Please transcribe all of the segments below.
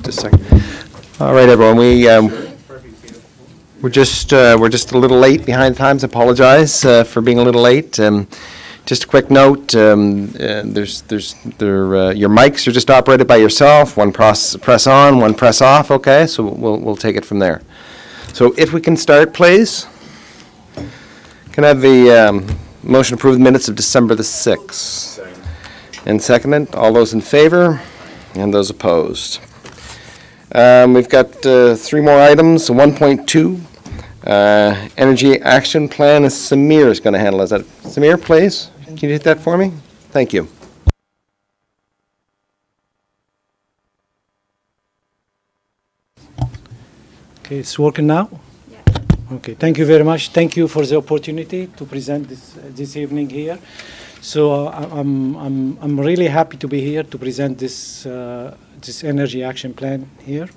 Just a second. All right, everyone. We're just a little late behind times. Apologize for being a little late. Just a quick note. Your mics are just operated by yourself. One press on, one press off. Okay, so we'll take it from there. So if we can start, please. Can I have the motion to approve the minutes of December the 6th? And seconded. All those in favor and those opposed. We've got 3 more items. 1.2, Energy Action Plan. Samir is going to handle it. Is that Samir, please? Can you hit that for me? Thank you. Okay, it's working now? Yeah. Okay, thank you very much. Thank you for the opportunity to present this evening here. So I'm really happy to be here to present this Energy Action Plan here.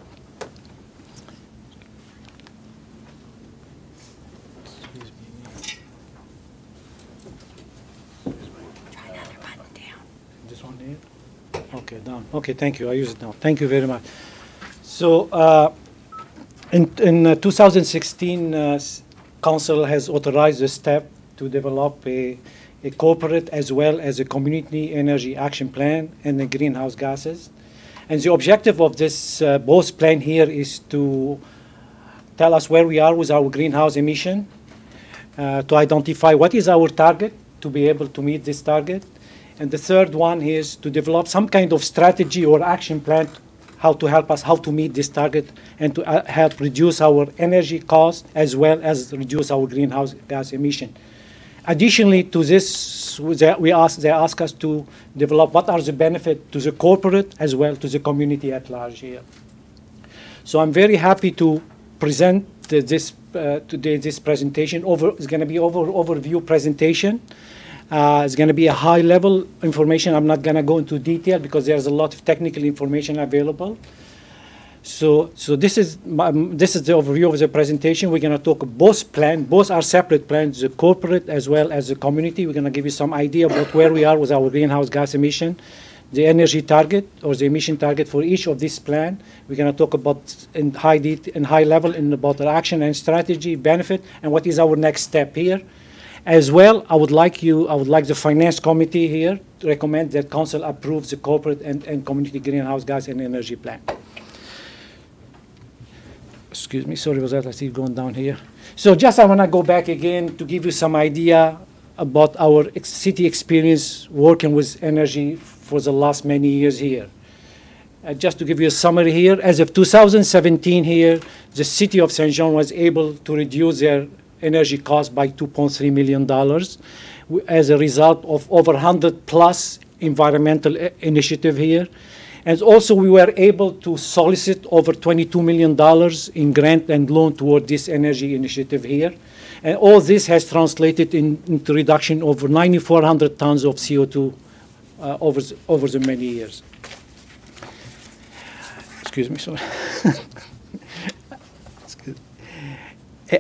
This one here? Okay, down. Okay, thank you. I use it now. Thank you very much. So in 2016, Council has authorized a step to develop a corporate as well as a community energy action plan and the greenhouse gases. And the objective of this both plan here is to tell us where we are with our greenhouse emission, to identify what is our target to be able to meet this target. And the third one is to develop some kind of strategy or action plan how to help us how to meet this target and to help reduce our energy costs as well as reduce our greenhouse gas emission. Additionally to this, they ask us to develop what are the benefits to the corporate as well to the community at large here. So I'm very happy to present this today. This presentation it's going to be overview presentation. It's going to be a high-level information. I'm not going to go into detail because there's a lot of technical information available. So this is the overview of the presentation. We're going to talk both plans. Both are separate plans, the corporate as well as the community. We're going to give you some idea about where we are with our greenhouse gas emission, the energy target or the emission target for each of this plan. We're going to talk about in high level about the action and strategy, benefit, and what is our next step here. As well, I would like the finance committee here to recommend that council approves the corporate and community greenhouse gas and energy plan. Excuse me, sorry about that, I see it going down here. So just I want to go back again to give you some idea about our city experience working with energy for the last many years here. Just to give you a summary here, as of 2017 here, the city of Saint John was able to reduce their energy cost by $2.3 million as a result of over 100 plus environmental initiative here. And also we were able to solicit over $22 million in grant and loan toward this energy initiative here. And all this has translated into reduction over 9,400 tons of CO2 over the many years. Excuse me, sorry.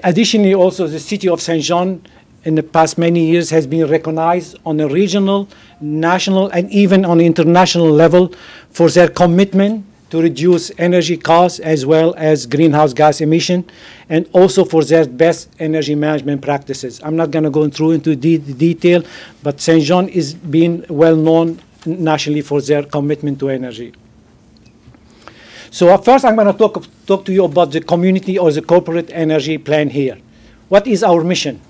Additionally, also the city of Saint John in the past many years has been recognized on a regional, national, and even on international level for their commitment to reduce energy costs as well as greenhouse gas emission, and also for their best energy management practices. I'm not going to go through into detail, but Saint John is being well known nationally for their commitment to energy. So first I'm going to talk to you about the community or the corporate energy plan here. What is our mission?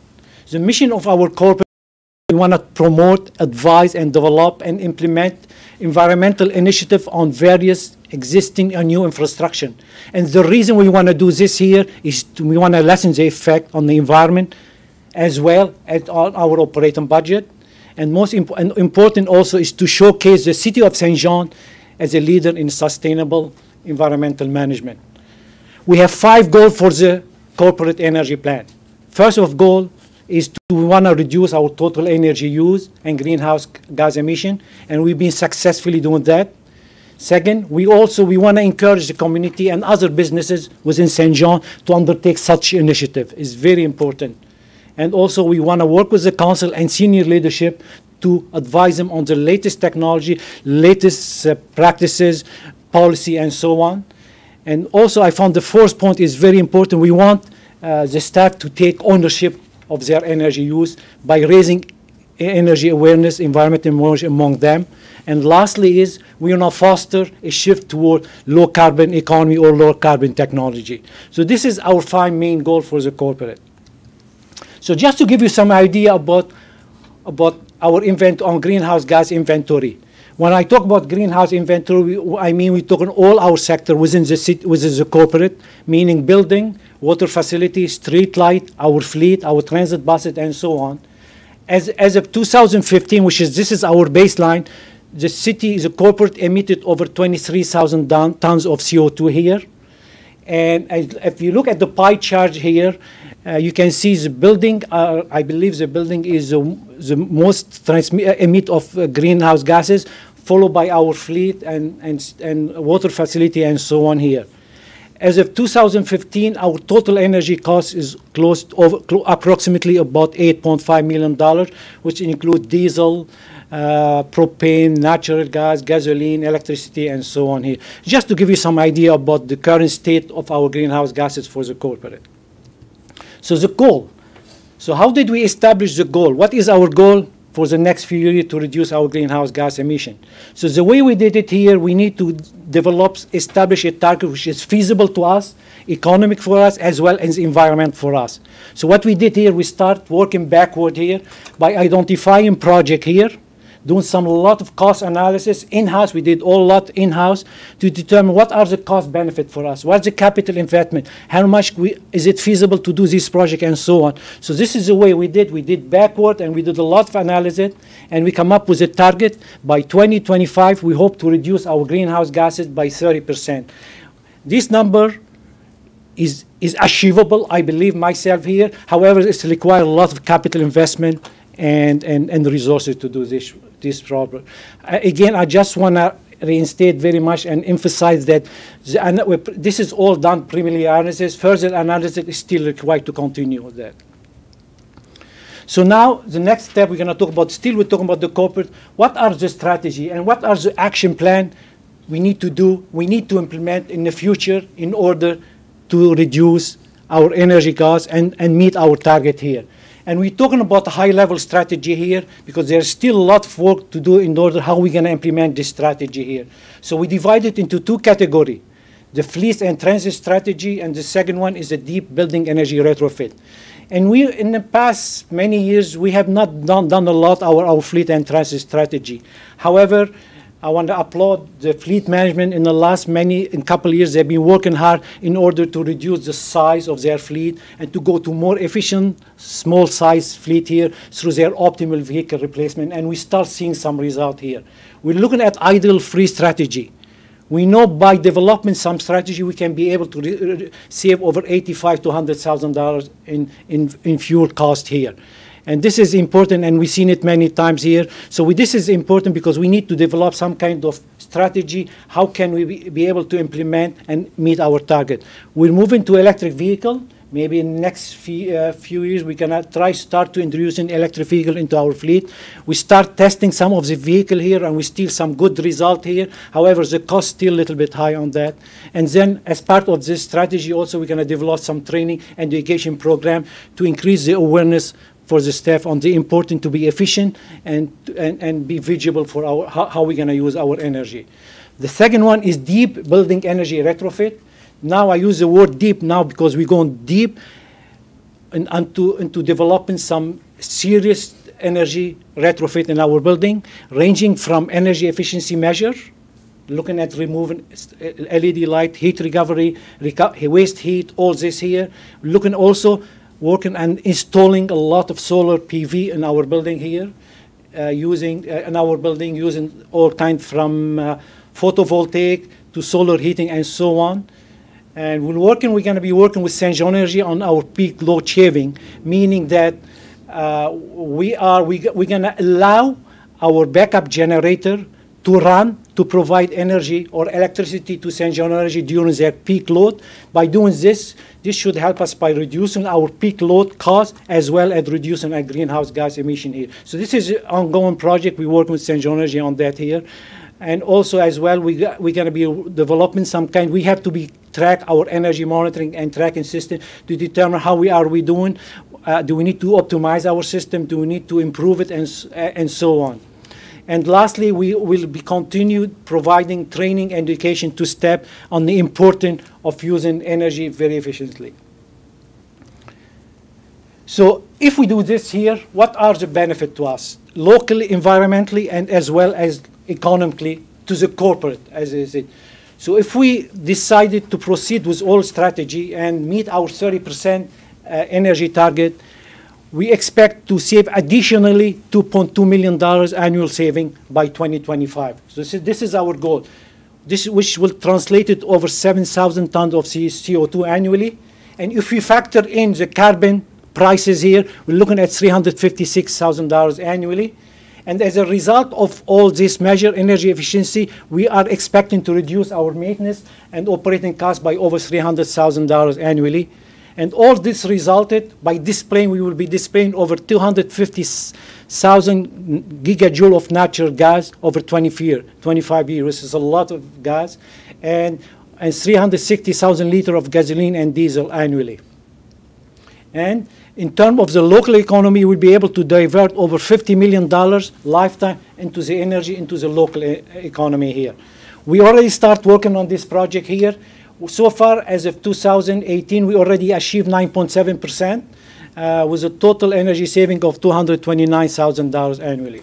The mission of our corporate, we want to promote, advise, and develop and implement environmental initiative on various existing and new infrastructure. And the reason we want to do this here is we want to lessen the effect on the environment as well as on our operating budget. And most important also is to showcase the city of Saint John as a leader in sustainable environmental management. We have 5 goals for the corporate energy plan. First of goal is we want to reduce our total energy use and greenhouse gas emission, and we've been successfully doing that. Second, we want to encourage the community and other businesses within Saint John to undertake such initiative. It's very important. And also we want to work with the council and senior leadership to advise them on the latest technology, latest practices, policy, and so on. And also, I found the fourth point is very important. We want the staff to take ownership of their energy use by raising energy awareness, environmental knowledge among them. And lastly is we want to foster a shift toward low carbon economy or low carbon technology. So this is our 5 main goals for the corporate. So just to give you some idea about our on greenhouse gas inventory. When I talk about greenhouse inventory, I mean we talk on all our sector within the city, within the corporate, meaning building, water facility, street light, our fleet, our transit buses, and so on. As of 2015, this is our baseline, the city, the corporate emitted over 23,000 tons of CO2 here. And if you look at the pie chart here, you can see the building, I believe the building is the most emit of greenhouse gases, followed by our fleet and water facility and so on here. As of 2015, our total energy cost is approximately about $8.5 million, which include diesel, propane, natural gas, gasoline, electricity, and so on here. Just to give you some idea about the current state of our greenhouse gases for the corporate. So the goal. So how did we establish the goal? What is our goal for the next few years to reduce our greenhouse gas emission? So the way we did it here, we need to establish a target which is feasible to us, economic for us, as well as environment for us. So what we did here, we start working backward here by identifying project here, doing a lot of cost analysis in-house. We did all lot in-house to determine what are the cost benefit for us, what's the capital investment, how much is it feasible to do this project, and so on. So this is the way we did. We did backward, and we did a lot of analysis, and we come up with a target. By 2025, we hope to reduce our greenhouse gases by 30%. This number is achievable, I believe myself here. However, it requires a lot of capital investment and resources to do this problem. Again, I just want to reinstate very much and emphasize that this is all done preliminary analysis. Further analysis is still required to continue with that. So now the next step we're going to talk about, we're talking about the corporate. What are the strategy and what are the action plan we need to do, we need to implement in the future in order to reduce our energy costs and meet our target here. And we're talking about a high-level strategy here because there's still a lot of work to do in order how we're going to implement this strategy here. So we divide it into 2 categories, the fleet and transit strategy, and the second one is a deep building energy retrofit. And we, in the past many years, we have not done a lot our fleet and transit strategy. However, I want to applaud the fleet management in the last couple of years. They've been working hard in order to reduce the size of their fleet and to go to more efficient, small size fleet here through their optimal vehicle replacement. And we start seeing some result here. We're looking at idle-free strategy. We know by developing some strategy, we can be able to save over $85,000 to $100,000 in fuel cost here. And this is important, and we've seen it many times here. So this is important because we need to develop some kind of strategy. How can we be able to implement and meet our target? We're moving to electric vehicle. Maybe in the next few years, we're going to start to introduce an electric vehicle into our fleet. We start testing some of the vehicle here, and we still some good result here. However, the cost still a little bit high on that. And then as part of this strategy, also, we're going to develop some training and education program to increase the awareness for the staff on the important to be efficient and be vigilant for how we're going to use our energy. The second one is deep building energy retrofit. Now I use the word deep now because we're going deep into developing some serious energy retrofit in our building, ranging from energy efficiency measure, looking at removing LED light, heat recovery, waste heat, all this here, looking also working and installing a lot of solar PV in our building here, using all kinds from photovoltaic to solar heating and so on. And we're going to be working with Saint John Energy on our peak load shaving, meaning that we're going to allow our backup generator to run, to provide energy or electricity to Saint John Energy during their peak load. By doing this should help us by reducing our peak load cost as well as reducing our greenhouse gas emission here. So this is an ongoing project. We're working with Saint John Energy on that here. And also as well, we're going to be developing some kind, we have to be track our energy monitoring and tracking system to determine how we doing. Do we need to optimize our system? Do we need to improve it? And so on. And lastly, we will be continued providing training and education to step on the importance of using energy very efficiently. So if we do this here, what are the benefits to us? Locally, environmentally, and as well as economically to the corporate, as is it. So if we decided to proceed with all strategy and meet our 30% energy target, we expect to save additionally $2.2 million annual saving by 2025. So this is our goal, which will translate it over 7,000 tons of CO2 annually. And if we factor in the carbon prices here, we're looking at $356,000 annually. And as a result of all this measure energy efficiency, we are expecting to reduce our maintenance and operating costs by over $300,000 annually. And all this resulted by displaying, we will be displaying over 250,000 gigajoule of natural gas over 25 years. This is a lot of gas. And 360,000 liters of gasoline and diesel annually. And in terms of the local economy, we'll be able to divert over $50 million lifetime into the energy, into the local economy here. We already start working on this project here. So far, as of 2018, we already achieved 9.7% with a total energy saving of $229,000 annually.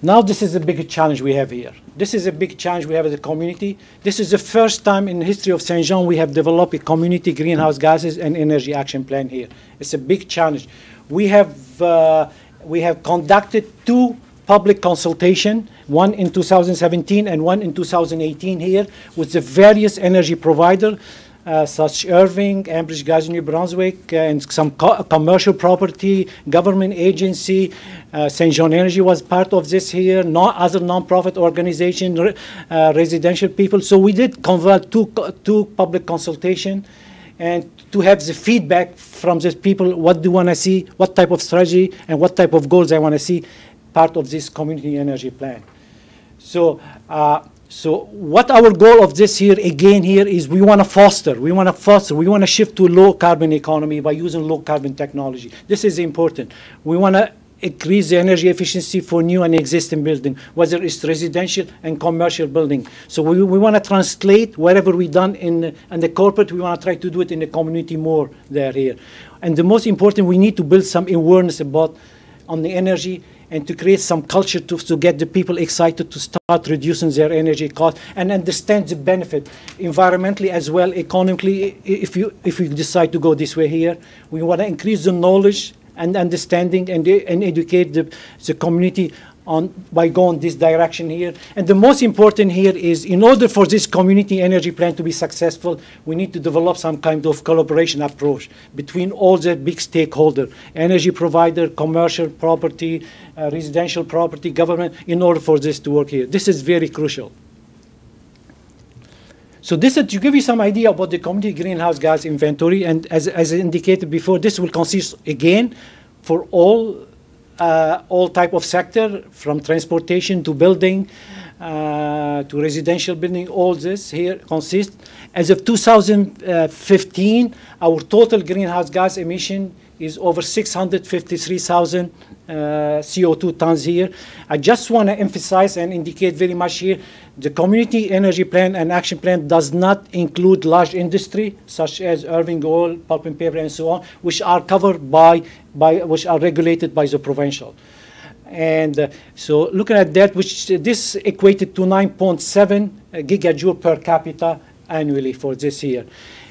Now this is a big challenge we have here. This is a big challenge we have as a community. This is the first time in the history of Saint John we have developed a community greenhouse gases and energy action plan here. It's a big challenge. We have conducted 2 public consultation, one in 2017 and one in 2018 here, with the various energy providers, such Irving, Ambridge Gas New Brunswick, and some commercial property, government agency. Saint John Energy was part of this here, other non-profit organization, residential people. So we did conduct two public consultation, and to have the feedback from these people, what do you want to see, what type of strategy, and what type of goals I want to see part of this community energy plan. So, so what our goal of this here, again here, is we want to foster, we want to shift to a low carbon economy by using low carbon technology. This is important. We want to increase the energy efficiency for new and existing building, whether it's residential and commercial building. So we want to translate whatever we done in the corporate, we want to try to do it in the community more there here. And the most important, we need to build some awareness about on the energy, and to create some culture to get the people excited to start reducing their energy costs and understand the benefit environmentally as well, economically. If you decide to go this way here, we want to increase the knowledge and understanding and educate the community by going this direction here. And the most important here is, in order for this community energy plan to be successful, we need to develop some kind of collaboration approach between all the big stakeholders, energy provider, commercial property, residential property, government, in order for this to work here. This is very crucial. So this is to give you some idea about the community greenhouse gas inventory, and as indicated before, this will consist again for all type of sector, from transportation to building to residential building. All this here consists. As of 2015, our total greenhouse gas emission is over 653,000 CO2 tons here. I just want to emphasize and indicate very much here, the community energy plan and action plan does not include large industry such as Irving Oil, pulp and paper, and so on, which are covered which are regulated by the provincial. And so looking at that, this equated to 9.7 gigajoule per capita annually for this year.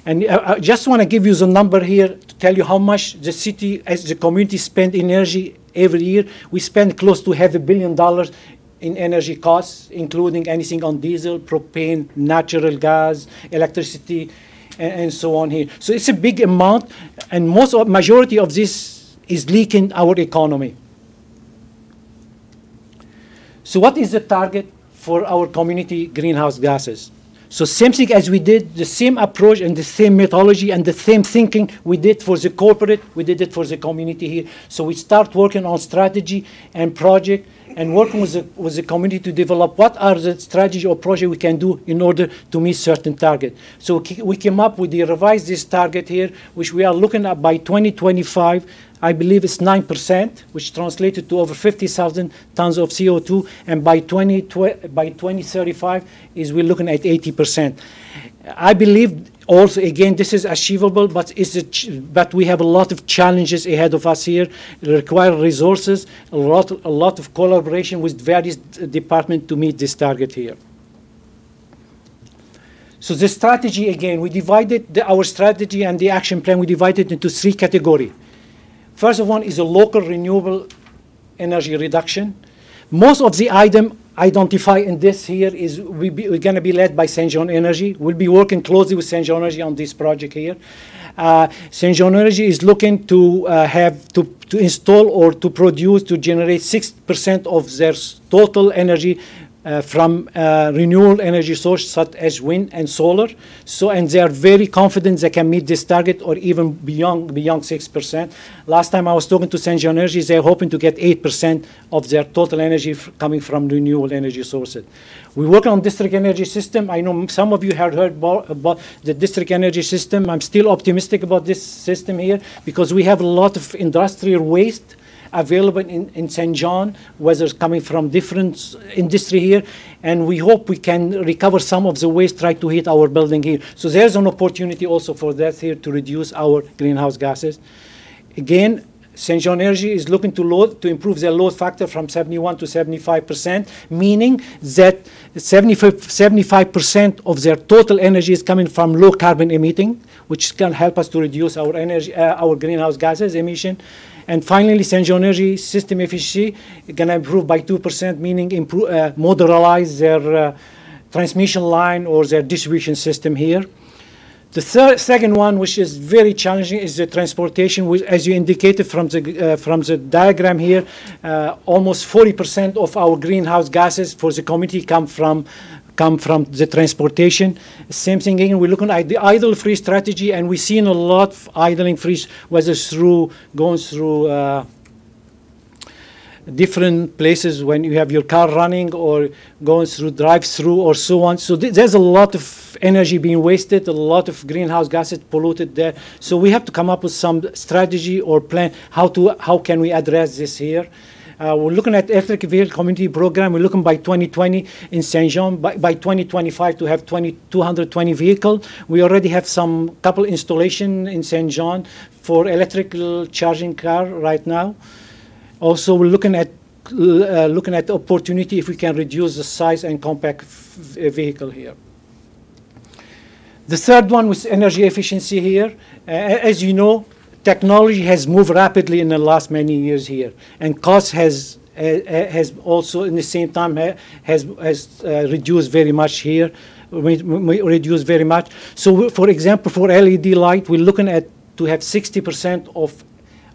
And I just want to give you the number here to tell you how much the city, as the community, spend in energy every year. We spend close to $500 million in energy costs, including anything on diesel, propane, natural gas, electricity, and so on here. So it's a big amount, and majority of this is leaking our economy. So what is the target for our community greenhouse gases? So same thing as we did, the same approach and the same methodology and the same thinking we did for the corporate, we did it for the community here. So we start working on strategy and project and working with the community to develop what are the strategy or project we can do in order to meet certain target. So we came up with the revised this target here, which we are looking at by 2025. I believe it's 9%, which translated to over 50,000 tons of CO2, and by 2035 is we're looking at 80%. I believe also, again, this is achievable, but we have a lot of challenges ahead of us here. It requires resources, a lot of collaboration with various departments to meet this target here. So the strategy, again, we divided our strategy and the action plan, we divided into 3 categories. First of all is a local renewable energy reduction. Most of the item identified in this here is we're going to be led by Saint John Energy. We'll be working closely with Saint John Energy on this project here. Saint John Energy is looking to to install or to produce, to generate 6% of their total energy from renewable energy sources such as wind and solar. So, and they are very confident they can meet this target or even beyond 6%. Last time I was talking to Saint John Energy, they're hoping to get 8% of their total energy coming from renewable energy sources. We work on district energy system. I know some of you have heard about the district energy system. I'm still optimistic about this system here because we have a lot of industrial waste available in Saint John, whether it's coming from different industry here, and we hope we can recover some of the waste, try to heat our building here. So there's an opportunity also for that here to reduce our greenhouse gases. Again, Saint John Energy is looking to improve their load factor from 71 to 75%, meaning that 75% of their total energy is coming from low carbon emitting, which can help us to reduce our energy, our greenhouse gases emission. And finally, Saint John Energy system efficiency is going to improve by 2%, meaning modularize their transmission line or their distribution system here. The second one, which is very challenging, is the transportation, which, as you indicated from the diagram here, almost 40% of our greenhouse gases for the community come from the transportation. Same thing again, we're looking at the idle-free strategy, and we've seen a lot of idling-free, whether going through different places when you have your car running or going through drive-through or so on. So there's a lot of energy being wasted, a lot of greenhouse gases polluted there. So we have to come up with some strategy or plan how can we address this here. We're looking at electric vehicle community program. We're looking by 2020 in Saint John, by 2025 to have 220 vehicles. We already have some couple installation in Saint John for electrical charging car right now. Also, we're looking at the opportunity if we can reduce the size and compact vehicle here. The third one was energy efficiency here. As you know, technology has moved rapidly in the last many years here, and cost has also in the same time has reduced very much here. We reduced very much. So, for example, for LED light, we're looking at to have 60%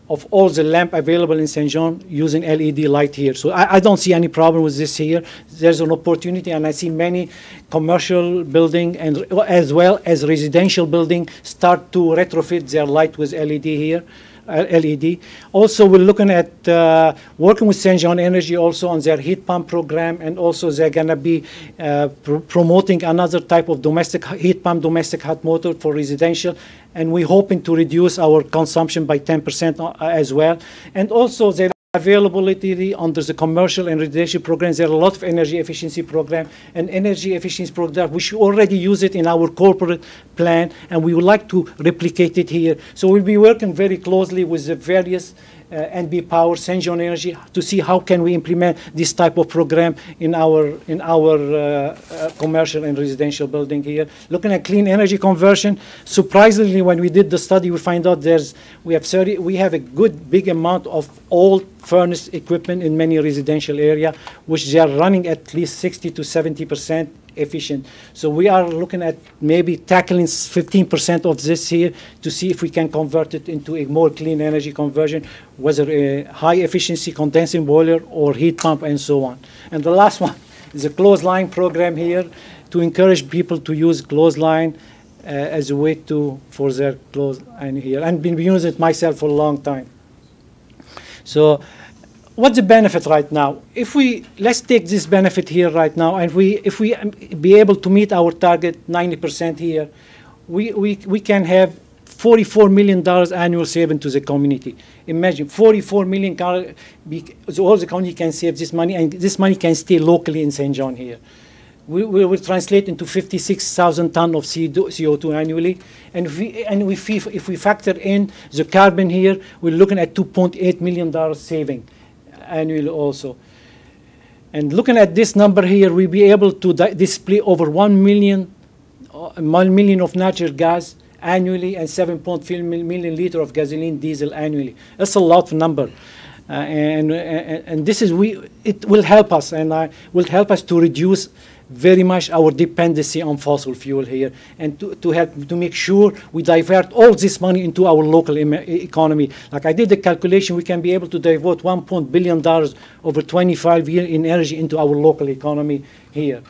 of all the lamp available in Saint John using LED light here. So I don't see any problem with this here. There's an opportunity, and I see many commercial building and as well as residential building start to retrofit their light with LED here. LED. Also, we're looking at working with Saint John Energy also on their heat pump program, and also they're going to be promoting another type of domestic heat pump, domestic hot motor for residential, and we're hoping to reduce our consumption by 10% as well. And also their availability under the commercial and residential programs. There are a lot of energy efficiency program and energy efficiency program. We should already use it in our corporate plan, and we would like to replicate it here. So we'll be working very closely with the various NB Power, Saint John Energy, to see how can we implement this type of program in our commercial and residential building here. Looking at clean energy conversion, surprisingly, when we did the study, we find out we have a good big amount of old furnace equipment in many residential area, which they are running at least 60 to 70% efficient. So we are looking at maybe tackling 15% of this here to see if we can convert it into a more clean energy conversion, whether a high efficiency condensing boiler or heat pump and so on. And the last one is a clothesline program here to encourage people to use clothesline as a way for their clothes and here. I've been using it myself for a long time. So what's the benefit right now? Let's take this benefit here right now, and if we be able to meet our target 90% here, we can have $44 million annual saving to the community. Imagine, $44 million, all the community can save this money, and this money can stay locally in Saint John here. We will translate into 56,000 tons of CO2 annually, and if we factor in the carbon here, we're looking at $2.8 million saving annually also. And looking at this number here, we'll be able to display over 1 million of natural gas annually and 7.5 million liters of gasoline, diesel annually. That's a lot of number. And this is, it will help us, and will help us to reduce very much our dependency on fossil fuel here, and to help to make sure we divert all this money into our local economy. Like I did the calculation, we can be able to divert $1 billion over 25 years in energy into our local economy here.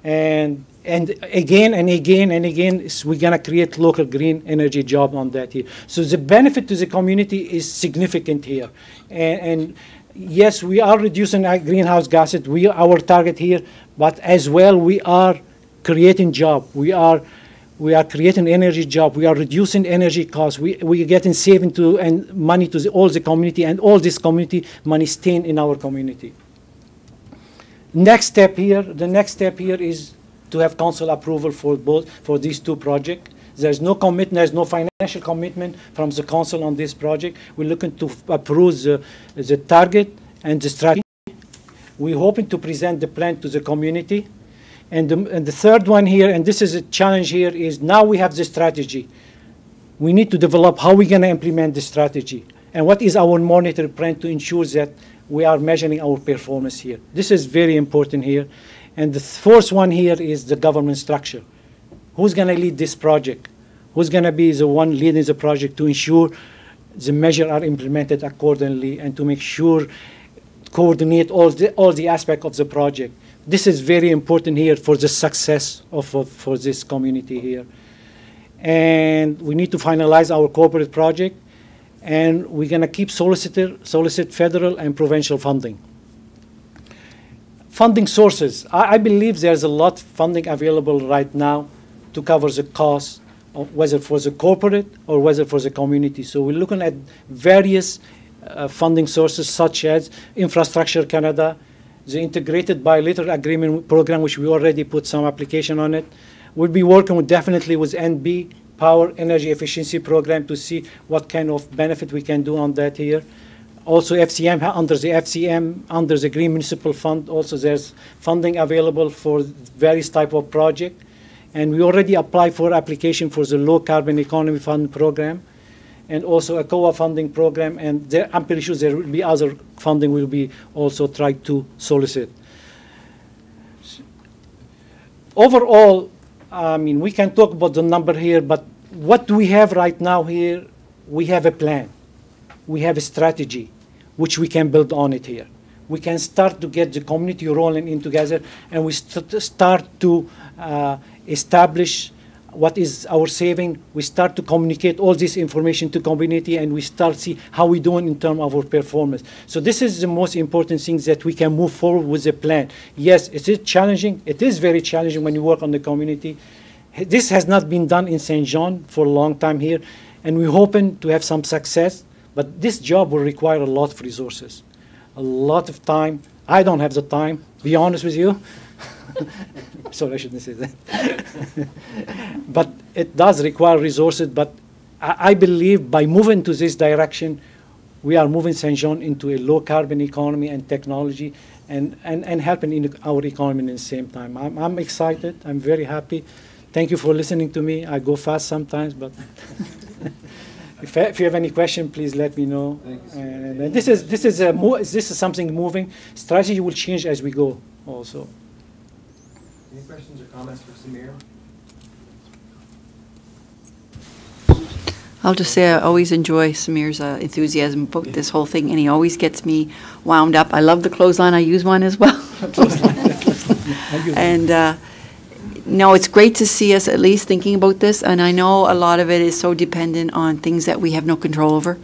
And again and again and again, we're going to create local green energy job on that here. So the benefit to the community is significant here. And yes, we are reducing our greenhouse gases. Our target here, but as well we are creating job. We are creating energy job. We are reducing energy costs. We are getting saving to and money to all the community, and all this community money staying in our community. The next step here is to have council approval for these two projects. There's no commitment, there's no financial commitment from the council on this project. We're looking to approve the target and the strategy. We're hoping to present the plan to the community. And the third one here, and this is a challenge here, is now we have the strategy. We need to develop how we're going to implement the strategy, and what is our monitoring plan to ensure that we are measuring our performance here. This is very important here. And the fourth one here is the government structure. Who's going to lead this project? Who's going to be the one leading the project to ensure the measures are implemented accordingly, and to make sure coordinate all the aspects of the project? This is very important here for the success for this community here. And we need to finalize our corporate project, and we're going to keep solicit federal and provincial funding. Funding sources. I believe there's a lot of funding available right now to cover the cost, whether for the corporate or whether for the community. So we're looking at various funding sources, such as Infrastructure Canada, the Integrated Bilateral Agreement Program, which we already put some application on it. We'll be working definitely with NB, Power Energy Efficiency Program, to see what kind of benefit we can do on that here. Also FCM, under the FCM, under the Green Municipal Fund, also there's funding available for various type of project. And we already applied for application for the Low Carbon Economy Fund program, and also a COA funding program, and I'm pretty sure there will be other funding will be also tried to solicit. Overall, I mean, we can talk about the number here, but what we have right now here, we have a plan. We have a strategy, which we can build on it here. We can start to get the community rolling in together, and we start to establish what is our saving. We start to communicate all this information to community, and we start to see how we're doing in terms of our performance. So this is the most important thing, that we can move forward with the plan. Yes, it is challenging. It is very challenging when you work on the community. This has not been done in Saint John for a long time here, and we're hoping to have some success. But this job will require a lot of resources, a lot of time. I don't have the time, to be honest with you. Sorry, I shouldn't say that. But it does require resources. But I believe by moving to this direction, we are moving Saint John into a low-carbon economy and technology, and helping in our economy at the same time. I'm excited. I'm very happy. Thank you for listening to me. I go fast sometimes, but if you have any question, please let me know. And this is something moving. Strategy will change as we go also. Any questions or comments for Samir? I'll just say I always enjoy Samir's enthusiasm about this whole thing, and he always gets me wound up. I love the clothesline. I use one as well. And no, it's great to see us at least thinking about this, and I know a lot of it is so dependent on things that we have no control over.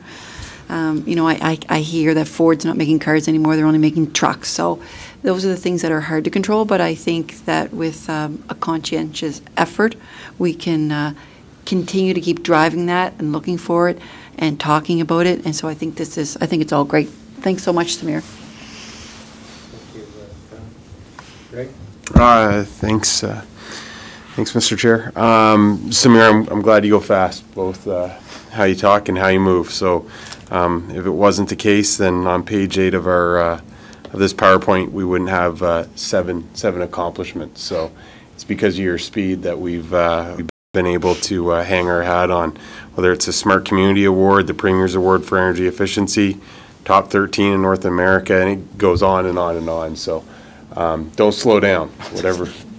You know, I hear that Ford's not making cars anymore, they're only making trucks. So those are the things that are hard to control, but I think that with a conscientious effort, we can continue to keep driving that and looking for it and talking about it. And so I think I think it's all great. Thanks so much, Samir. Greg? Thanks, Mr. Chair. Samir, I'm glad you go fast, both how you talk and how you move. So if it wasn't the case, then on page 8 of our of this PowerPoint, we wouldn't have seven accomplishments. So it's because of your speed that we've been able to hang our hat on, whether it's a Smart Community Award, the Premier's Award for Energy Efficiency, top 13 in North America, and it goes on and on and on. So don't slow down.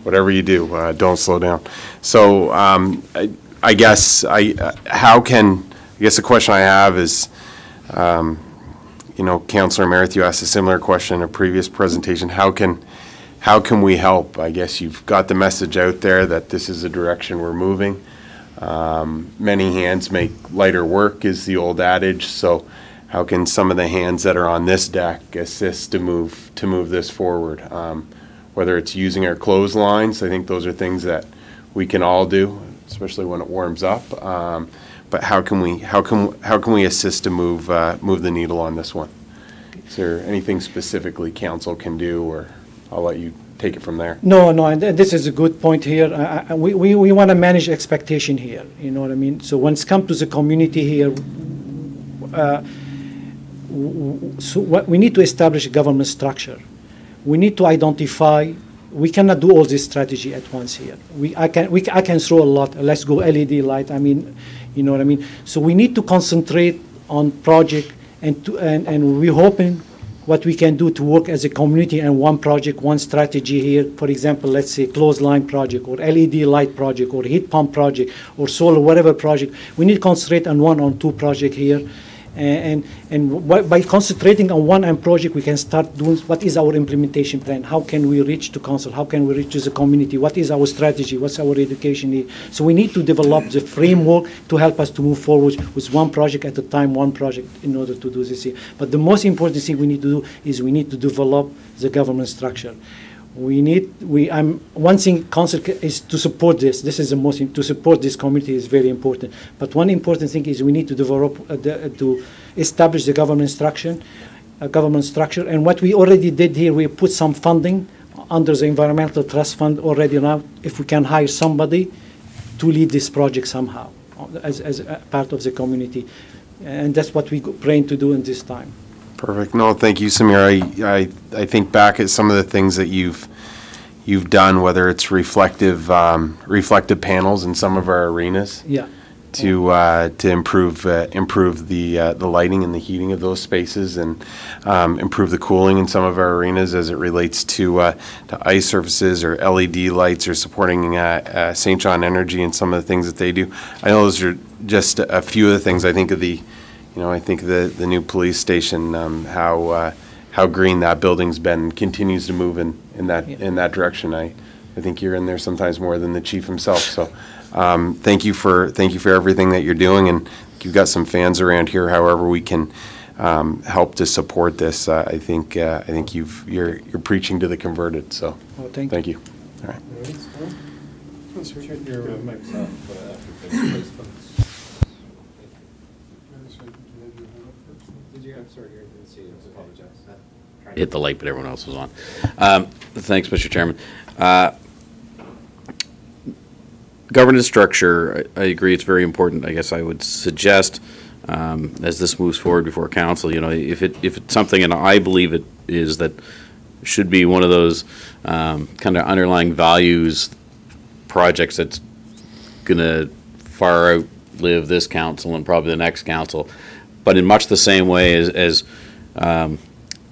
Whatever you do, don't slow down. So I guess the question I have is, you know, Councillor Merritt, you asked a similar question in a previous presentation. How can we help? I guess you've got the message out there that this is the direction we're moving. Many hands make lighter work is the old adage. So how can some of the hands that are on this deck assist to move this forward? Whether it's using our clotheslines, I think those are things that we can all do, especially when it warms up. But how can we assist to move the needle on this one? Is there anything specifically council can do, or I'll let you take it from there? No, and this is a good point here. We want to manage expectation here. You know what I mean? So when it comes to the community here, we need to establish a government structure. We need to identify. We cannot do all this strategy at once here. I can throw a lot. Let's go LED light. I mean, you know what I mean. So we need to concentrate on project, and we're hoping what we can do to work as a community and one project, one strategy here. For example, let's say clothesline project or LED light project or heat pump project or solar, whatever project. We need to concentrate on one or two projects here. And by concentrating on one project, we can start doing what is our implementation plan. How can we reach to council? How can we reach to the community? What is our strategy? What's our education need? So we need to develop the framework to help us to move forward with one project at a time, one project in order to do this here. But the most important thing we need to do is we need to develop the government structure. One thing council is to support this. This is the most, to support this community is very important. But one important thing is we need to develop, to establish the government structure. And what we already did here, we put some funding under the Environmental Trust Fund already now, if we can hire somebody to lead this project somehow, as a part of the community. And that's what we plan to do in this time. Perfect. No, thank you, Samir. I think back at some of the things that you've done, whether it's reflective panels in some of our arenas, yeah, to improve the lighting and the heating of those spaces, and improve the cooling in some of our arenas as it relates to ice surfaces or LED lights, or supporting Saint John Energy and some of the things that they do. I know those are just a few of the things. I think of the new police station, how green that building's been, continues to move in that direction. I think you're in there sometimes more than the chief himself. So thank you for everything that you're doing, and you've got some fans around here. However we can help to support this, I think you're preaching to the converted. So thank you. All right. Hit the light, but everyone else was on. Thanks, Mr. Chairman. Governance structure, I agree, it's very important. I guess I would suggest, as this moves forward before council, if it's something, and I believe it is, that should be one of those kind of underlying values projects that's going to far outlive this council and probably the next council. But in much the same way as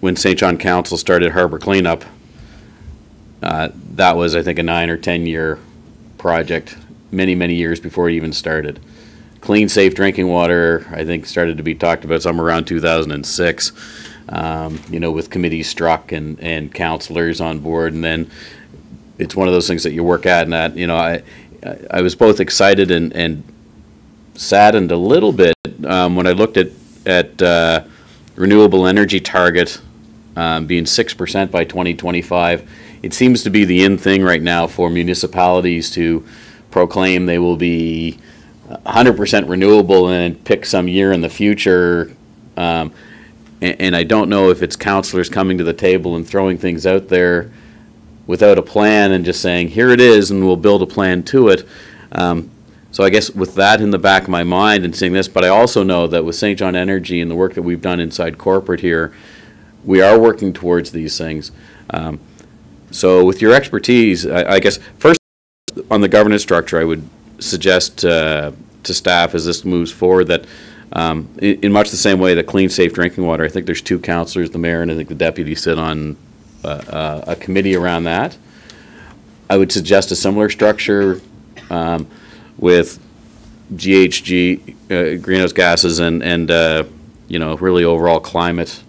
when Saint John Council started harbor cleanup, that was, I think, a 9 or 10 year project, many years before it even started. Clean, safe drinking water, I think, started to be talked about somewhere around 2006, with committees struck and councillors on board. And then it's one of those things that you work at, and that, I was both excited and saddened a little bit when I looked at at renewable energy target being 6% by 2025, it seems to be the in thing right now for municipalities to proclaim they will be 100% renewable and pick some year in the future. And I don't know if it's councillors coming to the table and throwing things out there without a plan and just saying, here it is, and we'll build a plan to it. So I guess with that in the back of my mind and seeing this, but I also know that with Saint John Energy and the work that we've done inside corporate here, we are working towards these things. So with your expertise, I guess first on the governance structure, I would suggest to staff as this moves forward that in much the same way that clean, safe drinking water, I think there's 2 councillors, the mayor and I think the deputy, sit on a committee around that. I would suggest a similar structure with GHG, greenhouse gases, and you know, really overall climate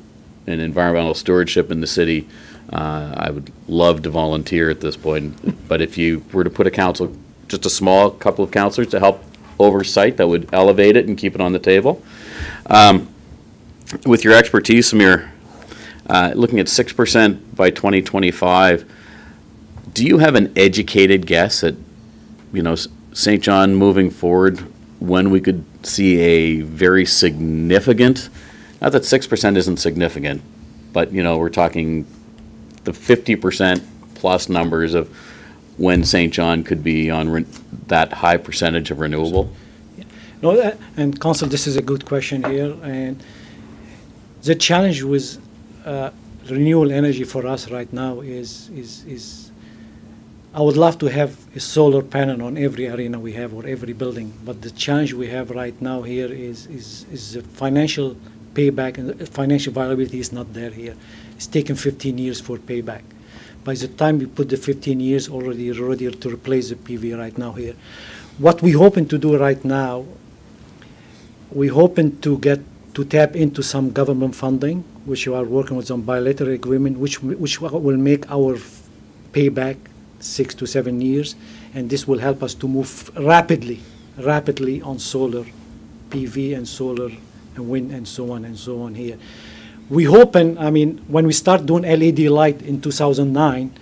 and environmental stewardship in the city. I would love to volunteer at this point, but if you were to put a council, just a small couple of councillors to help oversight, that would elevate it and keep it on the table. With your expertise, Samir, looking at 6% by 2025, do you have an educated guess at, you know, Saint John moving forward when we could see a very significant, not that 6% isn't significant, but, you know, we're talking the 50% plus numbers of when Saint John could be on that high percentage of renewable? No, and Council, this is a good question here. And the challenge with renewable energy for us right now is I would love to have a solar panel on every arena we have or every building. But the challenge we have right now here is the financial payback, and the financial viability is not there here. It's taken 15 years for payback. By the time we put the 15 years already ready to replace the PV right now here. What we're hoping to do right now, we're hoping to tap into some government funding, which we are working with some bilateral agreement, which will make our payback 6 to 7 years, and this will help us to move rapidly on solar PV and solar and wind and so on here. We hoping, I mean, when we start doing LED light in 2009,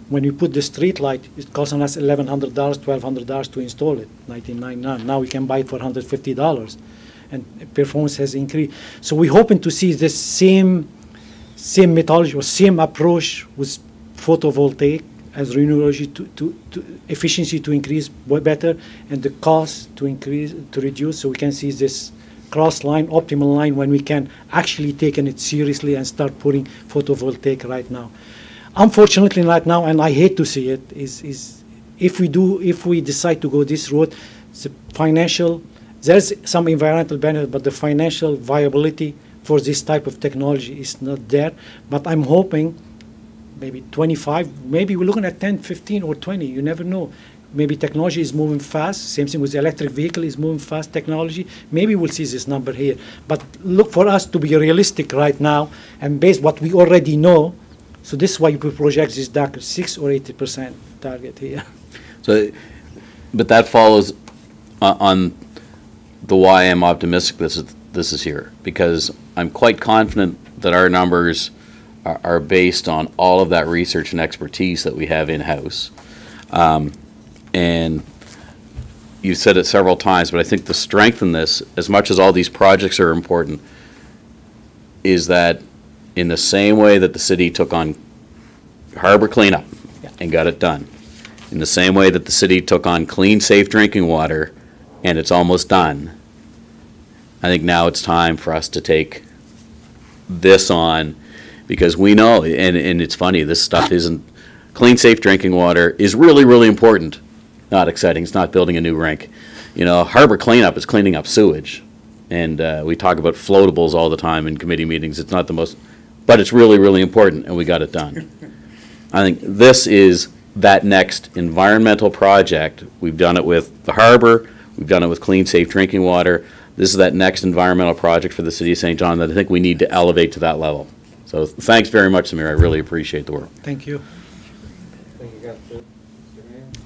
when we put the street light, it costing us $1,100, $1,200 to install it, $19.99. Now we can buy it for $150, and performance has increased. So we're hoping to see this same methodology or same approach with photovoltaic as renewable energy to efficiency to increase better and the cost to reduce, so we can see this cross line, optimal line, when we can actually take it seriously and start putting photovoltaic right now. Unfortunately, right now, and I hate to see it, is if we decide to go this route, the financial, there's some environmental benefit, but the financial viability for this type of technology is not there. But I'm hoping maybe 25, maybe we're looking at 10, 15, or 20, you never know. Maybe technology is moving fast. Same thing with the electric vehicle is moving fast technology. Maybe we'll see this number here. But look for us to be realistic right now and based what we already know. So this is why we project this darker 6 or 80% target here. So, but that follows on the why I'm optimistic this is here, because I'm quite confident that our numbers are based on all of that research and expertise that we have in-house. And you've said it several times, but I think the strength in this, as much as all these projects are important, is that in the same way that the city took on harbor cleanup and got it done, in the same way that the city took on clean, safe drinking water and it's almost done, I think now it's time for us to take this on, because we know, and it's funny, this stuff isn't, clean, safe drinking water is really, really important. Not exciting. It's not building a new rink. You know, harbor cleanup is cleaning up sewage. And we talk about floatables all the time in committee meetings. It's not the most, but it's really, really important, and we got it done. I think this is that next environmental project. We've done it with the harbor. We've done it with clean, safe drinking water. This is that next environmental project for the city of Saint John that I think we need to elevate to that level. So thanks very much, Samir. I really appreciate the work. Thank you.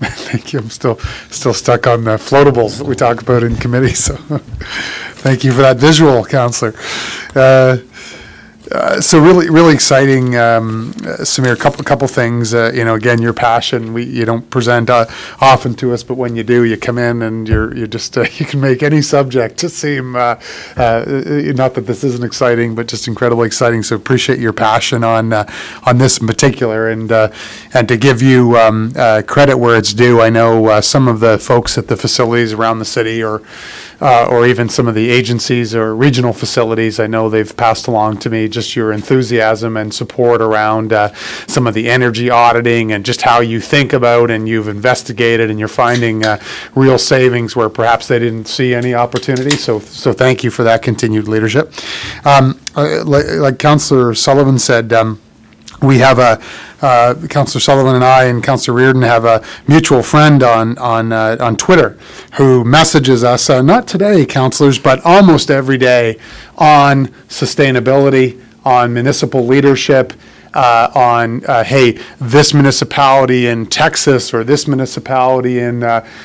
Thank you. I'm still stuck on the floatables that we talk about in committee. So, Thank you for that visual, Councillor. So really exciting, Samir. Couple things. Again, your passion. You don't present often to us, but when you do, you come in and you're just you can make any subject to seem not that this isn't exciting, but just incredibly exciting. So appreciate your passion on this in particular, and to give you credit where it's due. I know some of the folks at the facilities around the city, or even some of the agencies or regional facilities, I know they've passed along to me just your enthusiasm and support around some of the energy auditing and just how you think about and you've investigated and you're finding real savings where perhaps they didn't see any opportunity. So thank you for that continued leadership. Like Councillor Sullivan said, we have Councillor Sullivan and I and Councillor Reardon have a mutual friend on Twitter who messages us, not today, councillors, but almost every day on sustainability, on municipal leadership, on, hey, this municipality in Texas or this municipality in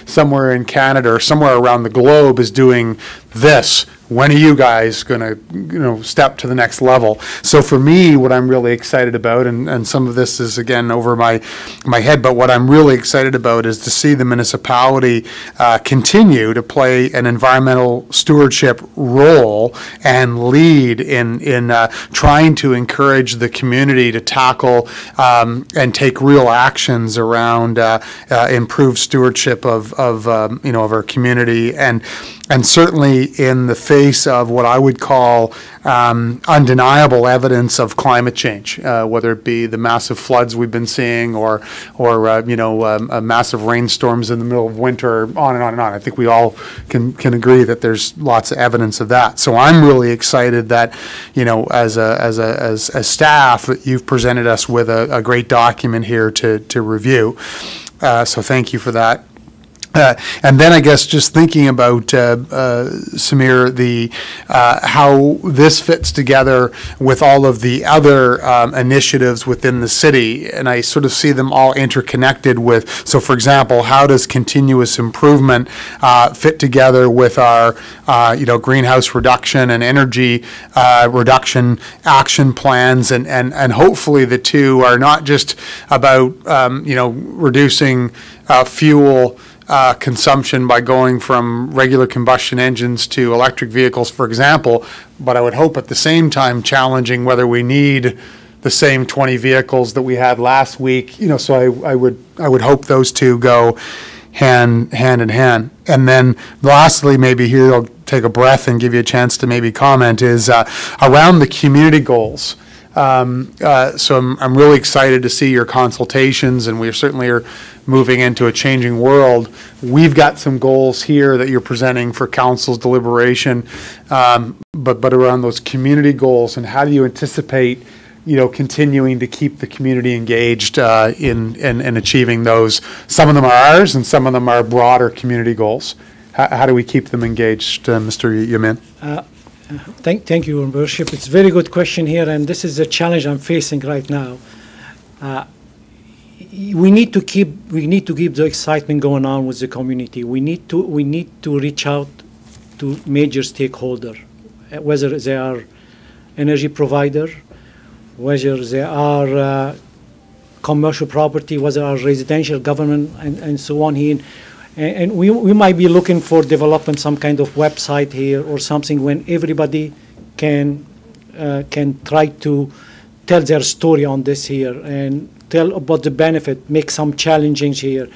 somewhere in Canada or somewhere around the globe is doing this. When are you guys going to, step to the next level? So for me, what I'm really excited about, and some of this is, again, over my head, but what I'm really excited about is to see the municipality continue to play an environmental stewardship role and lead in trying to encourage the community to tackle and take real actions around improved stewardship of our community, and certainly in the face of what I would call undeniable evidence of climate change, whether it be the massive floods we've been seeing or massive rainstorms in the middle of winter, on and on and on. I think we all can agree that there's lots of evidence of that. So I'm really excited that, as staff, you've presented us with a great document here to review. So thank you for that. And then I guess just thinking about, Samir, how this fits together with all of the other initiatives within the city, and I sort of see them all interconnected with, so for example, how does continuous improvement fit together with our, greenhouse reduction and energy reduction action plans, and hopefully the two are not just about, reducing fuel consumption by going from regular combustion engines to electric vehicles, for example, but I would hope at the same time challenging whether we need the same 20 vehicles that we had last week. So I would hope those two go hand in hand. And then lastly, maybe here I'll take a breath and give you a chance to maybe comment, is around the community goals. So I'm really excited to see your consultations, and we certainly are moving into a changing world. We've got some goals here that you're presenting for council's deliberation, but around those community goals, and how do you anticipate, continuing to keep the community engaged in achieving those? Some of them are ours, and some of them are broader community goals. How do we keep them engaged, Mr. Yamin? Thank you, Your Worship. It's a very good question here, and this is a challenge I'm facing right now. We need to keep the excitement going on with the community. We need to reach out to major stakeholders, whether they are energy provider, whether they are commercial property, whether are residential government, and so on here. And we might be looking for developing some kind of website here or something when everybody can try to tell their story on this here and tell about the benefit, make some challenging here.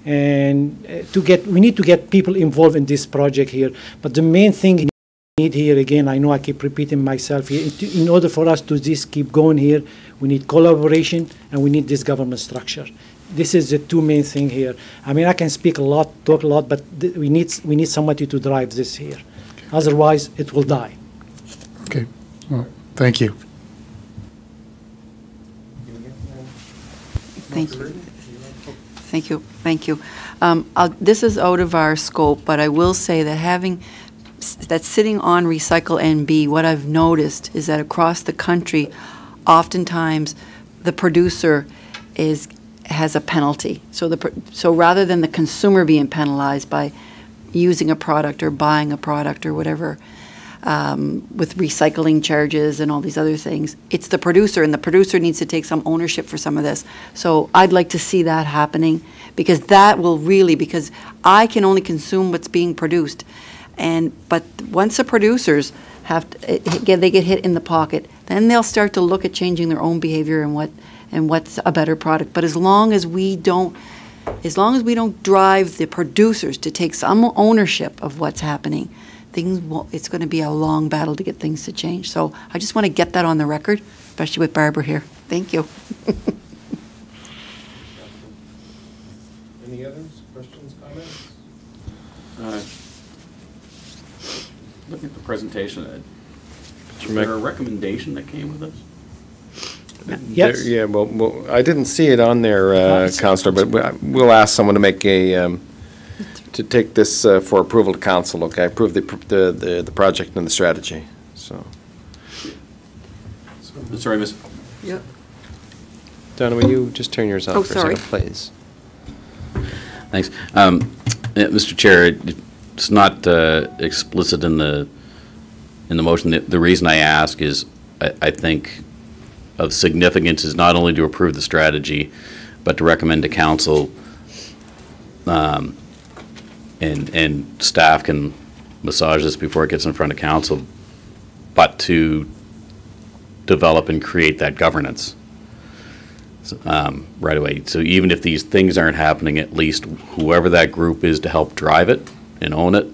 And we need to get people involved in this project here. But the main thing we need here, again, I know I keep repeating myself here, in order for us to just keep going here, we need collaboration and we need this government structure. This is the two main thing here. I mean, I can speak a lot, talk a lot, but we need somebody to drive this here. Okay. Otherwise, it will die. Okay. Well, thank you. Thank you. Thank you. Thank you. This is out of our scope, but I will say that sitting on Recycle NB, what I've noticed is that across the country, oftentimes the producer has a penalty. So rather than the consumer being penalized by using a product or buying a product or whatever, with recycling charges and all these other things. It's the producer, and the producer needs to take some ownership for some of this. So I'd like to see that happening, because that will really, because I can only consume what's being produced. But once the producers they get hit in the pocket, then they'll start to look at changing their own behavior and what's a better product. But as long as we don't drive the producers to take some ownership of what's happening, it's going to be a long battle to get things to change. So I just want to get that on the record, especially with Barbara here. Thank you. Any others? Questions, comments? Looking at the presentation, is Mac- there a recommendation that came with this? Yes. Yeah, well, I didn't see it on there, Counselor, but we'll ask someone to make to take this for approval to council, okay? Approve the project and the strategy, so. Sorry, Miss. Yep. Donna, will you just turn yours on Oh, for a sorry. second, please? Thanks. Mr. Chair, it's not explicit in the motion. The reason I ask is I think of significance is not only to approve the strategy, but to recommend to council, and staff can massage this before it gets in front of council, but to develop and create that governance right away. So even if these things aren't happening, at least whoever that group is to help drive it and own it,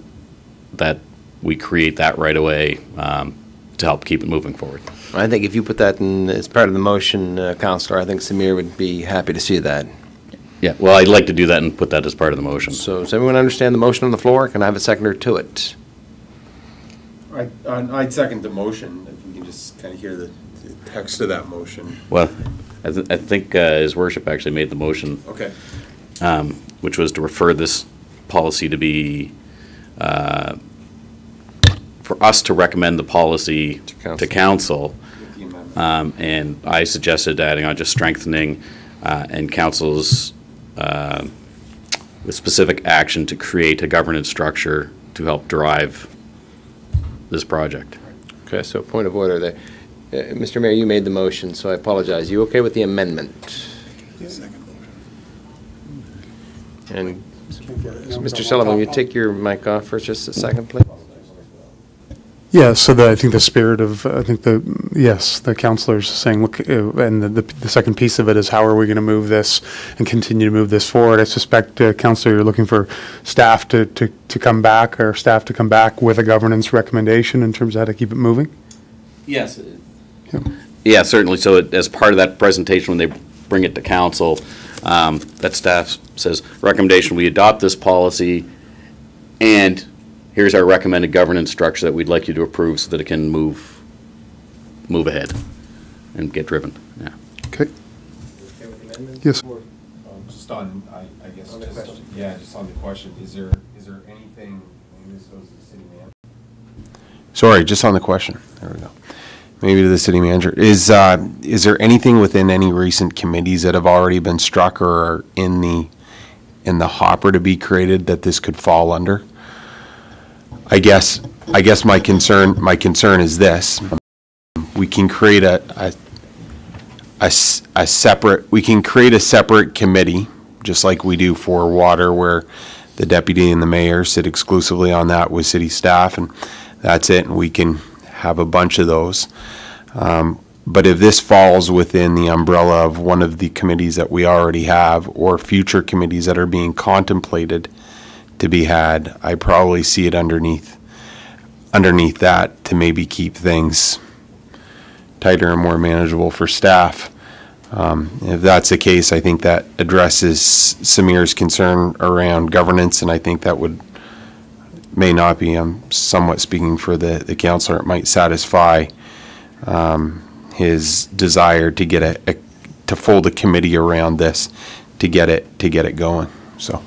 that we create that right away to help keep it moving forward. I think if you put that in as part of the motion, Counselor, I think Samir would be happy to see that. Yeah, well, I'd like to do that and put that as part of the motion. So does everyone understand the motion on the floor? Can I have a seconder to it? I'd second the motion, if we can just kind of hear the text of that motion. Well, I think His Worship actually made the motion, Okay. which was to refer this policy to be, for us to recommend the policy to council. With the amendment. And I suggested adding on just strengthening and council's with specific action to create a governance structure to help drive this project. Okay, so point of order there. Mr. Mayor, you made the motion, so I apologize. You okay with the amendment? And Mr. Sullivan, will you take your mic off for just a second, please? Yeah, so I think the spirit of, the councilors saying, look, and the second piece of it is how are we going to move this and continue to move this forward? I suspect, Councilor, you're looking for staff to come back, or staff to come back with a governance recommendation in terms of how to keep it moving? Yes. Yeah, certainly. So as part of that presentation, when they bring it to council, that staff says, recommendation, we adopt this policy, and here's our recommended governance structure that we'd like you to approve so that it can move ahead and get driven. Yeah. Okay. Yes. Just on, I guess, On the question. just on the question, is there anything, maybe this goes to the city manager? Sorry, just on the question, there we go. Maybe to the city manager, is there anything within any recent committees that have already been struck or are in the hopper to be created that this could fall under? I guess my concern is this: we can create a separate committee, just like we do for water, where the deputy and the mayor sit exclusively on that with city staff, and that's it. And we can have a bunch of those. But if this falls within the umbrella of one of the committees that we already have, or future committees that are being contemplated to be had, I probably see it underneath that to maybe keep things tighter and more manageable for staff. If that's the case, I think that addresses Samir's concern around governance, and I think that may not be, I'm somewhat speaking for the councillor, it might satisfy his desire to get to fold a committee around this to get it going. So,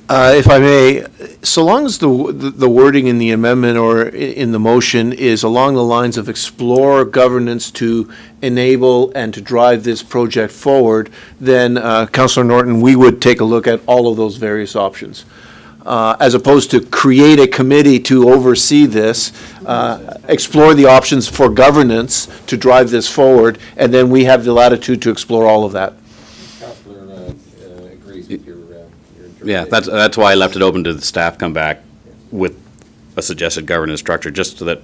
if I may, so long as the wording in the amendment or in the motion is along the lines of explore governance to enable and to drive this project forward, then Councillor Norton, we would take a look at all of those various options. as opposed to create a committee to oversee this, explore the options for governance to drive this forward, and then we have the latitude to explore all of that. Councillor agrees with your Yeah, that's why I left it open to the staff come back with a suggested governance structure, just so that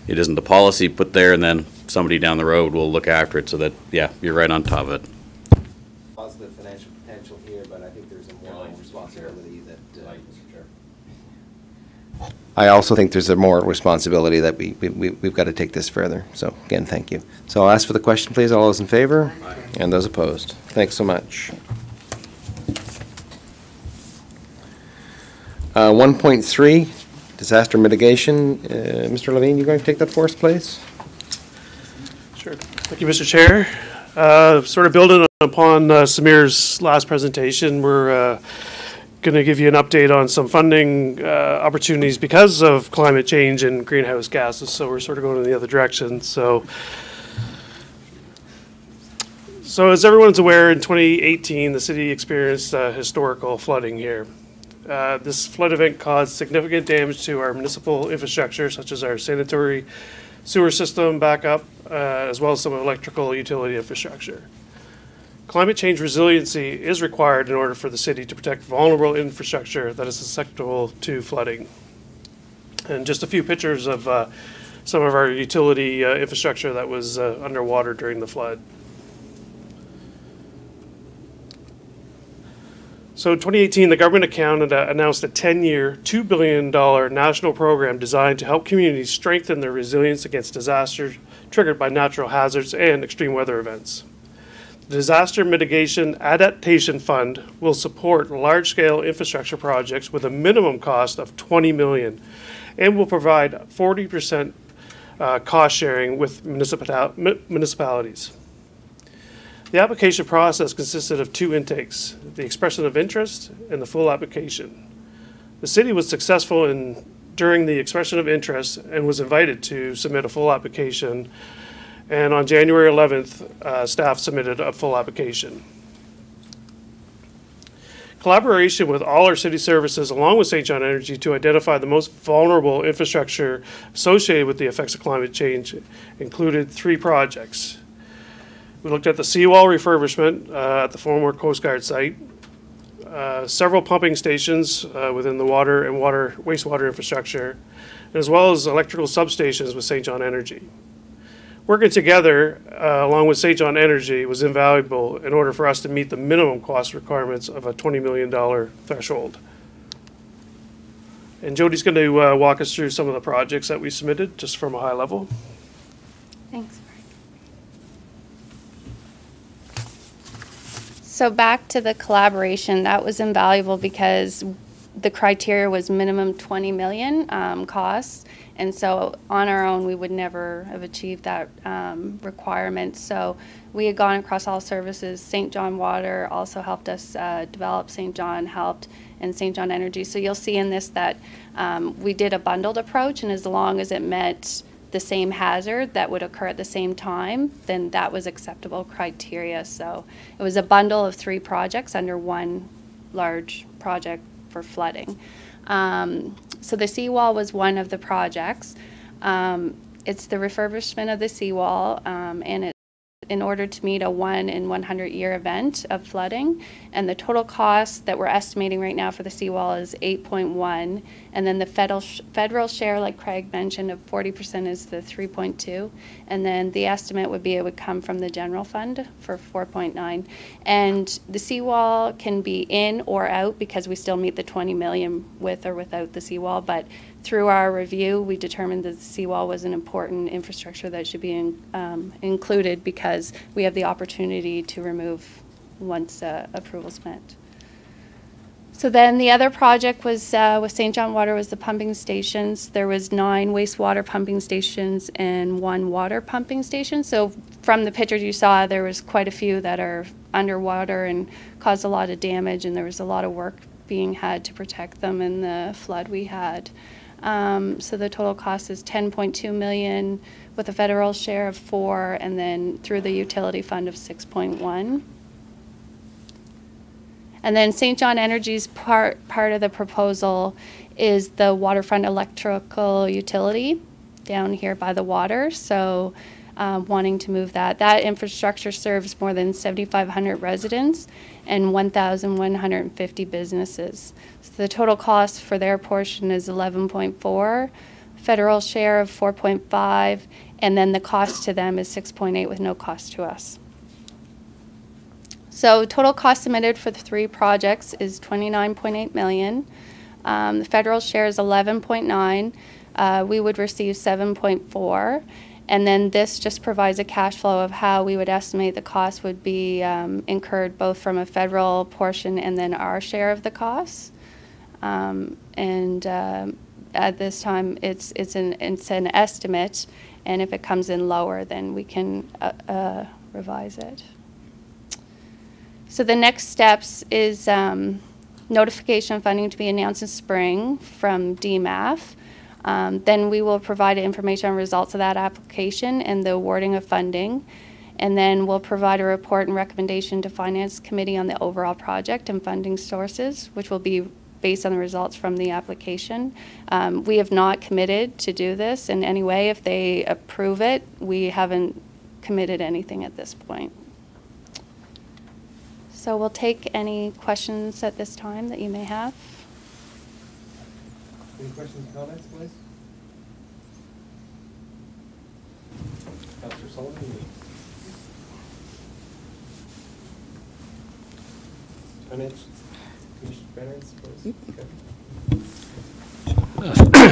it isn't a policy put there and then somebody down the road will look after it, so that, yeah, you're right on top of it. Positive financial potential here, but I think there's a moral responsibility that. I also think there's a moral responsibility that we've got to take this further. So again, thank you. So I'll ask for the question, please. All those in favor? Aye. And those opposed? Thanks so much. 1.3, disaster mitigation. Mr. Levine, you going to take that for us, please? Sure. Thank you, Mr. Chair. Sort of building upon Samir's last presentation, we're going to give you an update on some funding opportunities because of climate change and greenhouse gases. So we're sort of going in the other direction. So as everyone's aware, in 2018, the city experienced historical flooding here. This flood event caused significant damage to our municipal infrastructure, such as our sanitary sewer system backup, as well as some electrical utility infrastructure. Climate change resiliency is required in order for the city to protect vulnerable infrastructure that is susceptible to flooding. And just a few pictures of some of our utility infrastructure that was underwater during the flood. So in 2018, the Government of Canada announced a 10-year, $2 billion national program designed to help communities strengthen their resilience against disasters triggered by natural hazards and extreme weather events. The Disaster Mitigation Adaptation Fund will support large-scale infrastructure projects with a minimum cost of $20 million and will provide 40% cost sharing with municipalities. The application process consisted of 2 intakes, the expression of interest and the full application. The city was successful during the expression of interest and was invited to submit a full application. And on January 11th, staff submitted a full application. Collaboration with all our city services, along with Saint John Energy, to identify the most vulnerable infrastructure associated with the effects of climate change included 3 projects. We looked at the seawall refurbishment at the former Coast Guard site, several pumping stations within the water and wastewater infrastructure, as well as electrical substations with Saint John Energy. Working together, along with Saint John Energy, was invaluable in order for us to meet the minimum cost requirements of a $20 million threshold. And Jody's going to walk us through some of the projects that we submitted, just from a high level. Thanks. So back to the collaboration, that was invaluable because the criteria was minimum 20 million costs, and so on our own we would never have achieved that requirement. So we had gone across all services. Saint John Water also helped us develop, Saint John helped, and Saint John Energy. So you'll see in this that we did a bundled approach, and as long as it met the same hazard that would occur at the same time, then that was acceptable criteria. So it was a bundle of 3 projects under one large project for flooding. So the seawall was one of the projects. It's the refurbishment of the seawall, and it in order to meet a 1 in 100 year event of flooding. And the total cost that we're estimating right now for the seawall is 8.1. And then the federal share, like Craig mentioned, of 40% is the 3.2. And then the estimate would be it would come from the general fund for 4.9. And the seawall can be in or out because we still meet the 20 million with or without the seawall. But through our review, we determined that the seawall was an important infrastructure that should be included because we have the opportunity to remove once approval's met. So then the other project was with Saint John Water was the pumping stations. There was 9 wastewater pumping stations and 1 water pumping station. So from the pictures you saw, there was quite a few that are underwater and caused a lot of damage, and there was a lot of work being had to protect them in the flood we had. So the total cost is 10.2 million with a federal share of 4, and then through the utility fund of 6.1. And then Saint John Energy's part of the proposal is the waterfront electrical utility down here by the water. So wanting to move that. That infrastructure serves more than 7,500 residents and 1,150 businesses. So the total cost for their portion is 11.4, federal share of 4.5, and then the cost to them is 6.8 with no cost to us. So total cost submitted for the 3 projects is $29.8 million. The federal share is 11.9. We would receive 7.4. And then this just provides a cash flow of how we would estimate the cost would be incurred both from a federal portion and then our share of the costs. At this time, it's an estimate, and if it comes in lower, then we can revise it. So the next steps is notification funding to be announced in spring from DMAF. Then we will provide information on results of that application and the awarding of funding. And then we'll provide a report and recommendation to Finance Committee on the overall project and funding sources, which will be based on the results from the application. We have not committed to do this in any way. If they approve it, we haven't committed anything at this point. So we'll take any questions at this time that you may have. Any questions or comments, please? Councillor Sullivan? Finance? Commissioner Banners, please. Okay.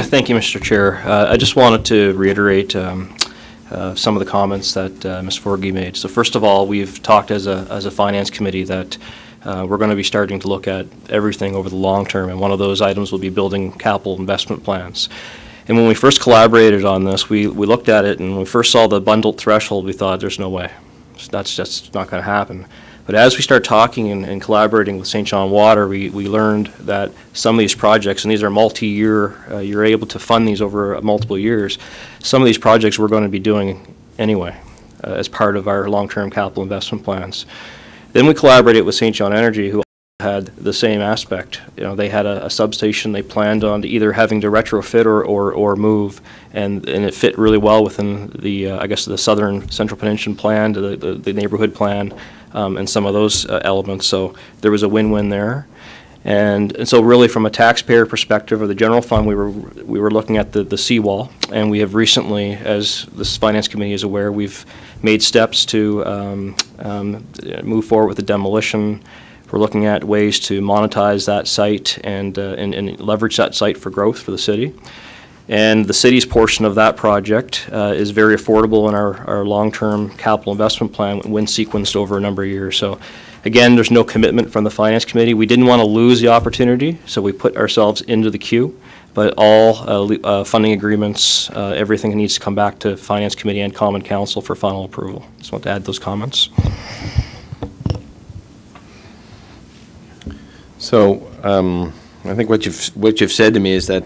Thank you, Mr. Chair. I just wanted to reiterate some of the comments that Ms. Forgy made. So first of all, we've talked as a finance committee that we're going to be starting to look at everything over the long term, and one of those items will be building capital investment plans. And when we first collaborated on this, we looked at it, and when we first saw the bundled threshold, we thought there's no way. That's just not going to happen. But as we start talking and collaborating with Saint John Water, we learned that some of these projects, and these are multi-year, you're able to fund these over multiple years. Some of these projects we're going to be doing anyway as part of our long-term capital investment plans. Then we collaborated with Saint John Energy, who had the same aspect. You know, they had a substation they planned on either having to retrofit or move, and it fit really well within the I guess the Southern Central Peninsula plan, the neighborhood plan, and some of those elements. So there was a win-win there. And so really from a taxpayer perspective of the general fund, we were looking at the seawall, and we have recently, as this finance committee is aware, we've made steps to move forward with the demolition. We're looking at ways to monetize that site and leverage that site for growth for the city. And the city's portion of that project is very affordable in our long-term capital investment plan when sequenced over a number of years. So again, there's no commitment from the Finance Committee. We didn't want to lose the opportunity, so we put ourselves into the queue. But all funding agreements, everything needs to come back to Finance Committee and Common Council for final approval. Just want to add those comments. So I think what you've said to me is that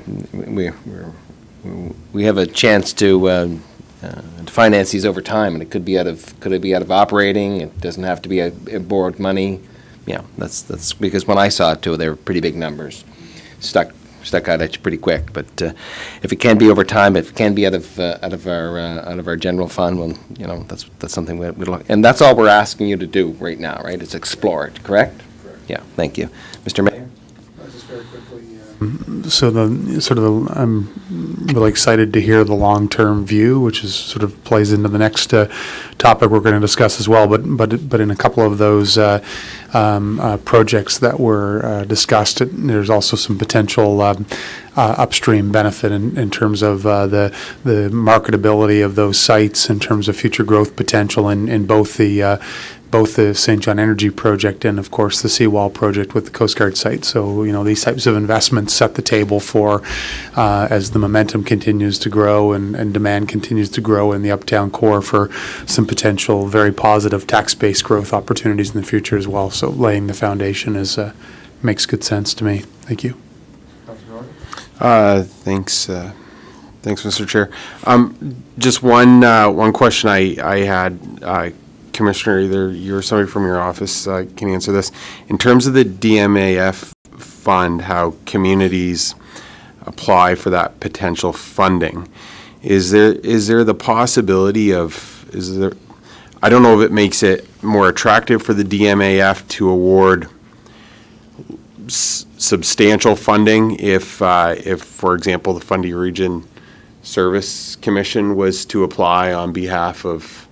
we have a chance to finance these over time, and it could be out of operating. It doesn't have to be a borrowed money. Yeah, that's because when I saw it too, they were pretty big numbers, stuck out at you pretty quick. But if it can be over time, if it can be out of our general fund, well, you know, that's something we look. And that's all we're asking you to do right now, right? Is explore it, correct? Yeah, thank you. Mr. Mayor? Just very quickly. So I'm really excited to hear the long-term view, which is sort of plays into the next topic we're going to discuss as well. But in a couple of those projects that were discussed, there's also some potential upstream benefit in terms of the marketability of those sites, in terms of future growth potential in both the Saint John Energy project and, of course, the seawall project with the Coast Guard site. So, you know, these types of investments set the table for, as the momentum continues to grow and demand continues to grow in the uptown core, for some potential very positive tax-based growth opportunities in the future as well. So laying the foundation makes good sense to me. Thank you. Thanks, Mr. Chair. Just one question I had. Commissioner, either you or somebody from your office can answer this. In terms of the DMAF fund, how communities apply for that potential funding, is there the possibility of, I don't know if it makes it more attractive for the DMAF to award substantial funding if, for example, the Fundy Region Service Commission was to apply on behalf of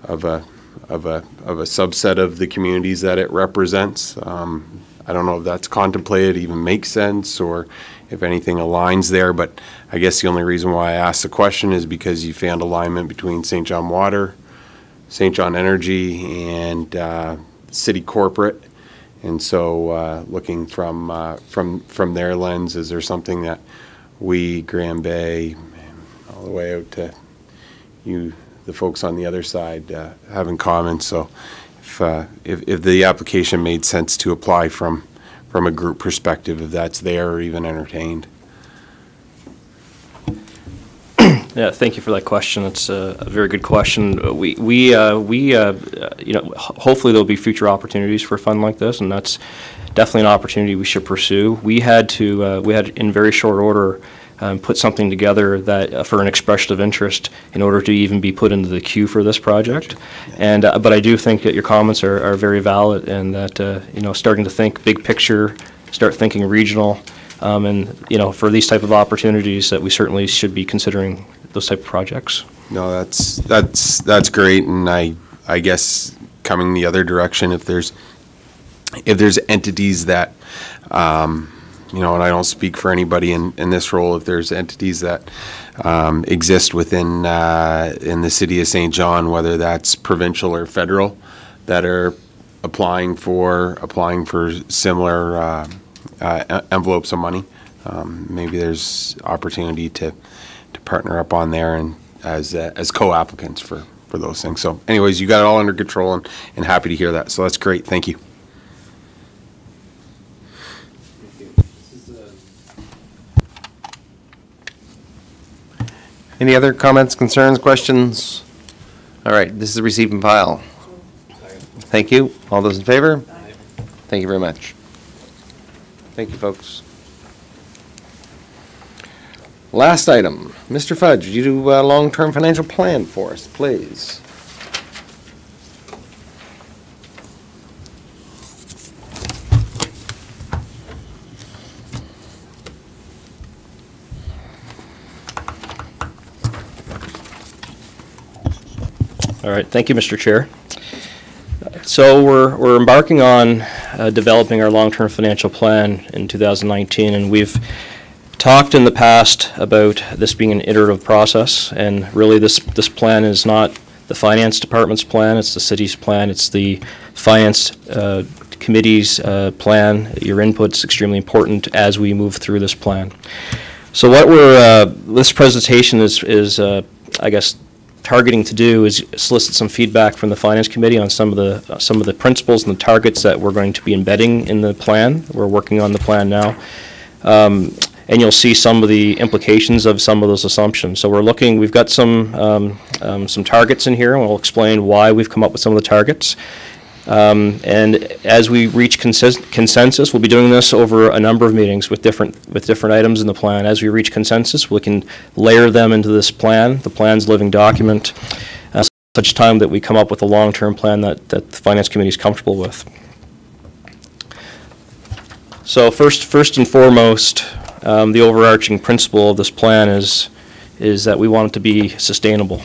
a subset of the communities that it represents. I don't know if that's contemplated, even makes sense, or if anything aligns there, but I guess the only reason why I asked the question is because you found alignment between Saint John Water, Saint John Energy, and city corporate. And so looking from their lens, is there something that we, Grand Bay, all the way out to you, the folks on the other side, have in common? So if the application made sense to apply from a group perspective, if that's there or even entertained. Yeah, thank you for that question. It's a very good question. You know, hopefully there'll be future opportunities for a fund like this, and that's definitely an opportunity we should pursue. We had in very short order put something together that for an expression of interest in order to even be put into the queue for this project. And but I do think that your comments are very valid, and that you know, starting to think big picture, start thinking regional, and you know, for these type of opportunities, that we certainly should be considering those type of projects. No, that's great, and I guess coming the other direction, if there's entities that you know, and I don't speak for anybody in this role, if there's entities that exist within in the city of Saint John, whether that's provincial or federal, that are applying for similar envelopes of money, maybe there's opportunity to partner up on there and as co-applicants for those things. So anyways, you got it all under control, and happy to hear that. So that's great. Thank you. Any other comments, concerns, questions? All right, this is receive and file. Thank you. All those in favor? Thank you very much. Thank you, folks. Last item. Mr. Fudge, would you do a long-term financial plan for us, please? All right, thank you, Mr. Chair. So we're embarking on developing our long-term financial plan in 2019, and we've talked in the past about this being an iterative process, and really this plan is not the finance department's plan, it's the city's plan, it's the finance committee's plan. Your input's extremely important as we move through this plan. So what this presentation is I guess, targeting to do is solicit some feedback from the Finance Committee on some of the principles and the targets that we're going to be embedding in the plan. We're working on the plan now. And you'll see some of the implications of some of those assumptions. So we've got some targets in here, and we'll explain why we've come up with some of the targets. And as we reach consensus, we'll be doing this over a number of meetings with different items in the plan. As we reach consensus, we can layer them into this plan. The plan's living document, such time that we come up with a long-term plan that the Finance Committee is comfortable with. So first and foremost, the overarching principle of this plan is that we want it to be sustainable.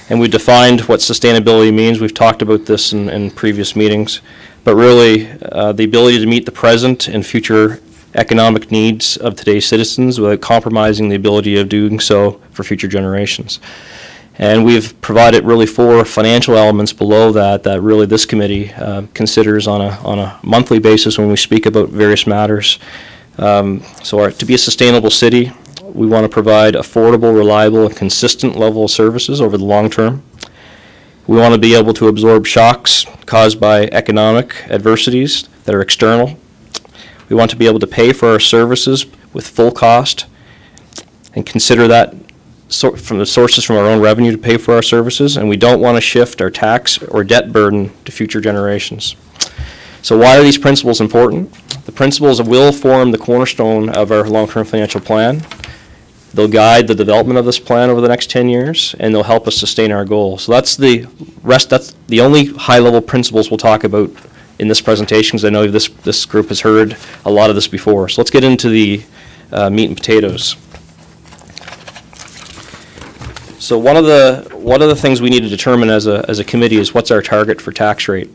And we defined what sustainability means. We've talked about this in previous meetings. But really, the ability to meet the present and future economic needs of today's citizens without compromising the ability of doing so for future generations. And we've provided really 4 financial elements below that really this committee considers on a monthly basis when we speak about various matters. So to be a sustainable city, we want to provide affordable, reliable, and consistent level of services over the long term. We want to be able to absorb shocks caused by economic adversities that are external. We want to be able to pay for our services with full cost and consider that from the sources from our own revenue to pay for our services, and we don't want to shift our tax or debt burden to future generations. So why are these principles important? The principles will form the cornerstone of our long-term financial plan. They'll guide the development of this plan over the next 10 years, and they'll help us sustain our goals. So that's the only high-level principles we'll talk about in this presentation, because I know this group has heard a lot of this before. So let's get into the meat and potatoes. So one of the things we need to determine as a committee is what's our target for tax rate.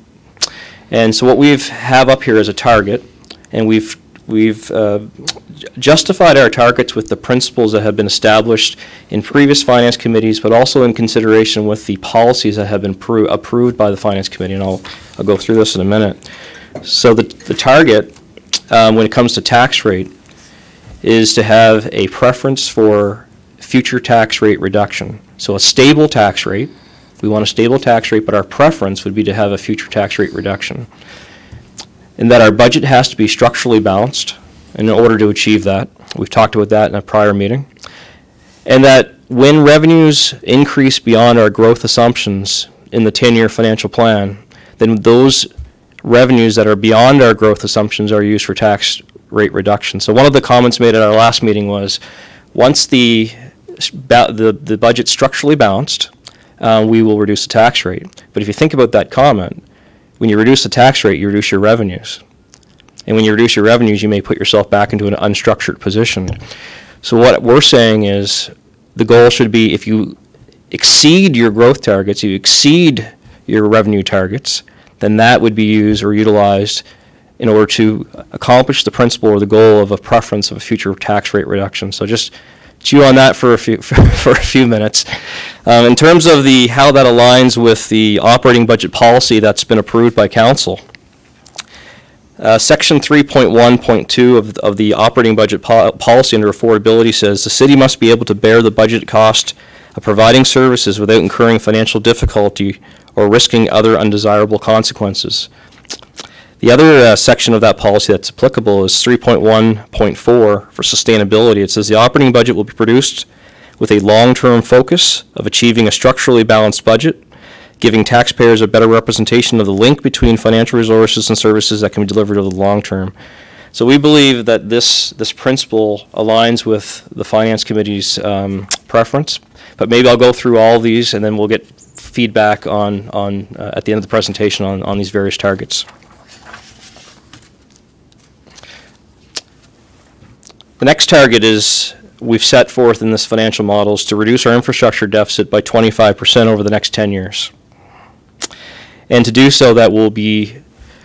And so what we have up here is a target, and we've justified our targets with the principles that have been established in previous finance committees, but also in consideration with the policies that have been approved by the finance committee, and I'll go through this in a minute. So the target, when it comes to tax rate, is to have a preference for future tax rate reduction. So a stable tax rate, we want a stable tax rate, but our preference would be to have a future tax rate reduction. And that our budget has to be structurally balanced in order to achieve that. We've talked about that in a prior meeting. And that when revenues increase beyond our growth assumptions in the 10-year financial plan, then those revenues that are beyond our growth assumptions are used for tax rate reduction. So one of the comments made at our last meeting was, once the budget's structurally balanced, we will reduce the tax rate. But if you think about that comment, when you reduce the tax rate, you reduce your revenues. And when you reduce your revenues, you may put yourself back into an unstructured position. So what we're saying is the goal should be, if you exceed your growth targets, you exceed your revenue targets, then that would be used or utilized in order to accomplish the principle or the goal of a preference of a future tax rate reduction. So just chew on that for a few minutes. In terms of how that aligns with the operating budget policy that's been approved by Council, Section 3.1.2 of the operating budget policy under affordability says the city must be able to bear the budget cost of providing services without incurring financial difficulty or risking other undesirable consequences. The other section of that policy that's applicable is 3.1.4 for sustainability. It says the operating budget will be produced with a long-term focus of achieving a structurally balanced budget, giving taxpayers a better representation of the link between financial resources and services that can be delivered over the long term. So we believe that this principle aligns with the Finance Committee's preference, but maybe I'll go through all these and then we'll get feedback on at the end of the presentation on these various targets. The next target is we've set forth in this financial model is to reduce our infrastructure deficit by 25% over the next 10 years. And to do so, that will be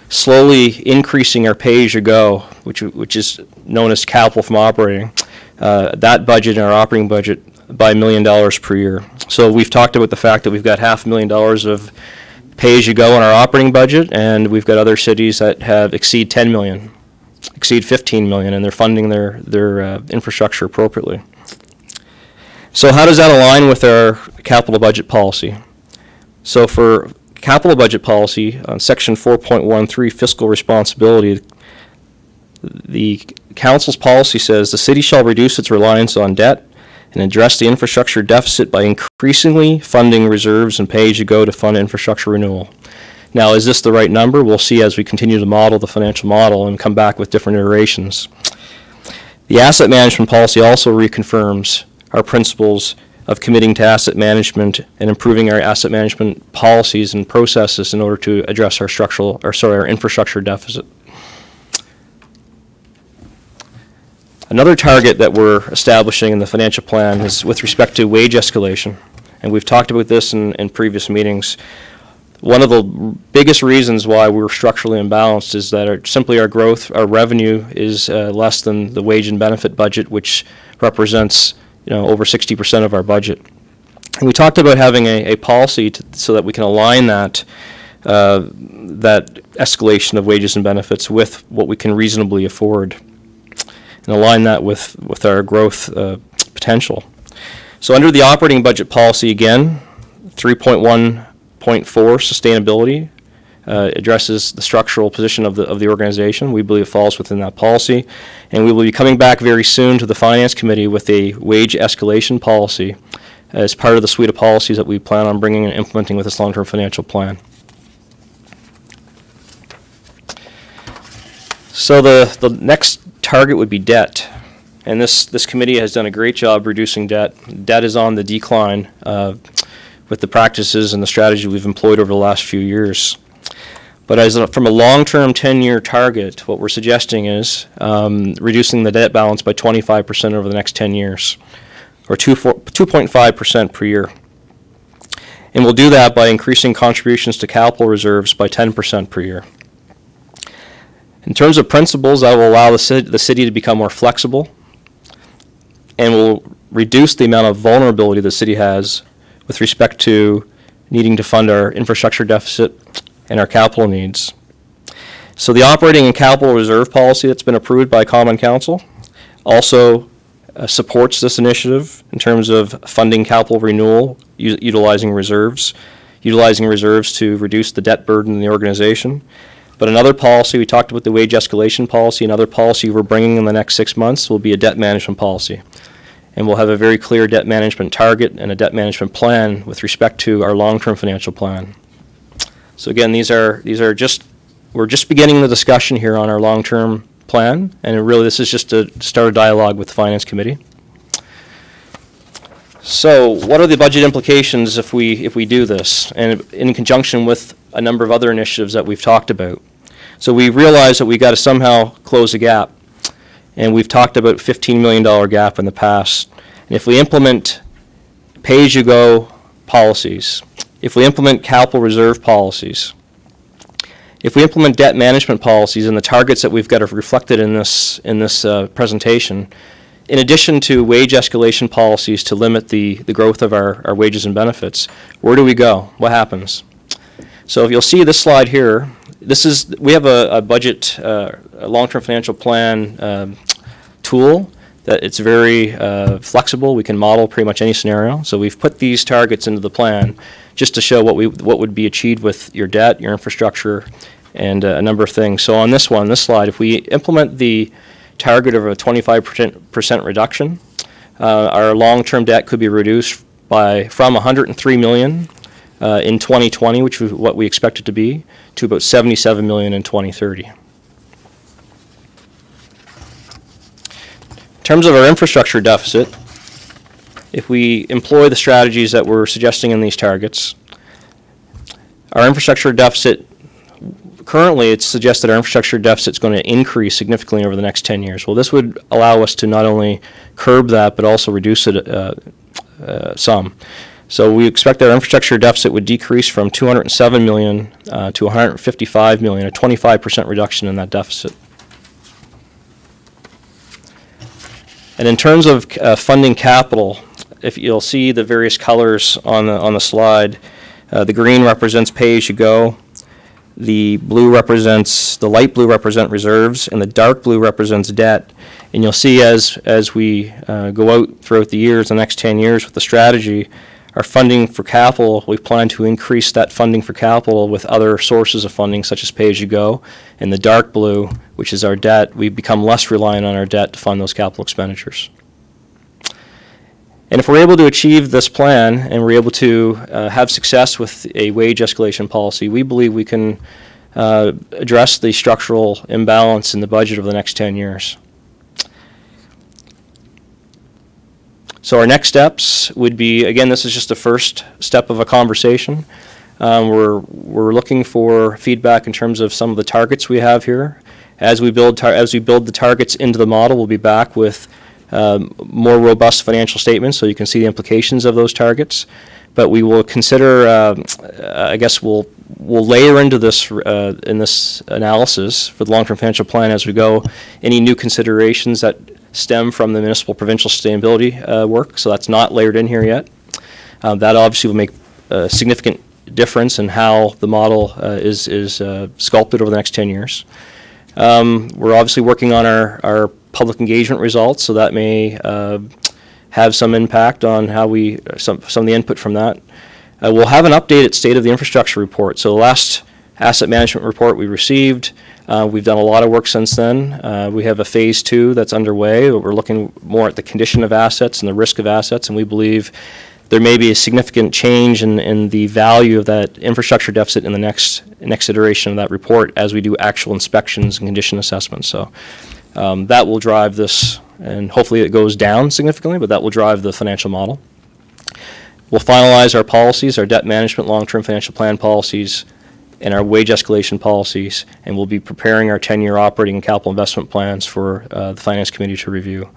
slowly increasing our pay-as-you-go, which is known as capital from operating, that budget and our operating budget by $1 million per year. So we've talked about the fact that we've got $500,000 of pay-as-you-go in our operating budget, and we've got other cities that have exceed 10 million. Exceed 15 million, and they're funding their infrastructure appropriately. So how does that align with our capital budget policy? So for capital budget policy, on Section 4.13, fiscal responsibility, the Council's policy says the city shall reduce its reliance on debt and address the infrastructure deficit by increasingly funding reserves and pay-as-you-go to fund infrastructure renewal. Now, is this the right number? We'll see as we continue to model the financial model and come back with different iterations. The asset management policy also reconfirms our principles of committing to asset management and improving our asset management policies and processes in order to address our our infrastructure deficit. Another target that we're establishing in the financial plan is with respect to wage escalation, and we've talked about this in previous meetings. One of the biggest reasons why we're structurally imbalanced is that simply our growth, our revenue is less than the wage and benefit budget, which represents over 60% of our budget. And we talked about having a policy so that we can align that escalation of wages and benefits with what we can reasonably afford, and align that with our growth potential. So under the operating budget policy, again, 3.1.4 sustainability addresses the structural position of the organization. We believe it falls within that policy, and we will be coming back very soon to the Finance Committee with a wage escalation policy as part of the suite of policies that we plan on bringing and implementing with this long-term financial plan. So the next target would be debt. And this committee has done a great job reducing debt. Debt is on the decline with the practices and the strategy we've employed over the last few years. But from a long-term 10-year target, what we're suggesting is reducing the debt balance by 25% over the next 10 years, or 2.5% per year. And we'll do that by increasing contributions to capital reserves by 10% per year. In terms of principles, that will allow the city to become more flexible and will reduce the amount of vulnerability the city has with respect to needing to fund our infrastructure deficit and our capital needs. So the operating and capital reserve policy that's been approved by Common Council also supports this initiative in terms of funding capital renewal, utilizing reserves to reduce the debt burden in the organization. But another policy, we talked about the wage escalation policy, another policy we're bringing in the next 6 months will be a debt management policy. And we'll have a very clear debt management target and a debt management plan with respect to our long-term financial plan. So again, we're just beginning the discussion here on our long-term plan, and really this is just to start a dialogue with the Finance Committee. So what are the budget implications if we do this, and in conjunction with a number of other initiatives that we've talked about? So we realize that we got to somehow close a gap, and we've talked about $15 million gap in the past. And if we implement pay-as-you-go policies, if we implement capital reserve policies, if we implement debt management policies and the targets that we've got reflected in this presentation, in addition to wage escalation policies to limit the growth of our wages and benefits, where do we go? What happens? So if you'll see this slide here, we have a budget, a long-term financial plan tool that it's very flexible. We can model pretty much any scenario. So we've put these targets into the plan just to show what would be achieved with your debt, your infrastructure, and a number of things. So on this slide, if we implement the target of a 25% reduction, our long-term debt could be reduced from $103 million in 2020, which is what we expect it to be, to about $77 million in 2030. In terms of our infrastructure deficit, if we employ the strategies that we're suggesting in these targets, our infrastructure deficit, currently it suggests that our infrastructure deficit is going to increase significantly over the next 10 years. Well, this would allow us to not only curb that, but also reduce it some. So we expect that our infrastructure deficit would decrease from $207 million to $155 million, a 25% reduction in that deficit. And in terms of funding capital, if you'll see the various colors on the slide, the green represents pay-as-you-go, the light blue represent reserves, and the dark blue represents debt. And you'll see as we go out throughout the years, the next 10 years with the strategy, our funding for capital, we plan to increase that funding for capital with other sources of funding such as pay-as-you-go. And the dark blue, which is our debt, we become less reliant on our debt to fund those capital expenditures. And if we're able to achieve this plan and we're able to have success with a wage escalation policy, we believe we can address the structural imbalance in the budget over the next 10 years. So our next steps would be, again, this is just the first step of a conversation. We're looking for feedback in terms of some of the targets we have here. As we build the targets into the model, we'll be back with more robust financial statements so you can see the implications of those targets. But we will consider, I guess we'll layer into this in this analysis for the long-term financial plan as we go any new considerations that stem from the municipal provincial sustainability work. So that's not layered in here yet. That obviously will make a significant difference in how the model is sculpted over the next 10 years. We're obviously working on our public engagement results, so that may have some impact on how some of the input from that. We'll have an updated State of the Infrastructure report. So the last asset management report we received, we've done a lot of work since then. We have a phase 2 that's underway. We're looking more at the condition of assets and the risk of assets, and we believe there may be a significant change in the value of that infrastructure deficit in the next iteration of that report as we do actual inspections and condition assessments. So that will drive this, and hopefully it goes down significantly, but that will drive the financial model. We'll finalize our policies, our debt management, long-term financial plan policies, and our wage escalation policies, and we'll be preparing our 10-year operating and capital investment plans for the Finance Committee to review.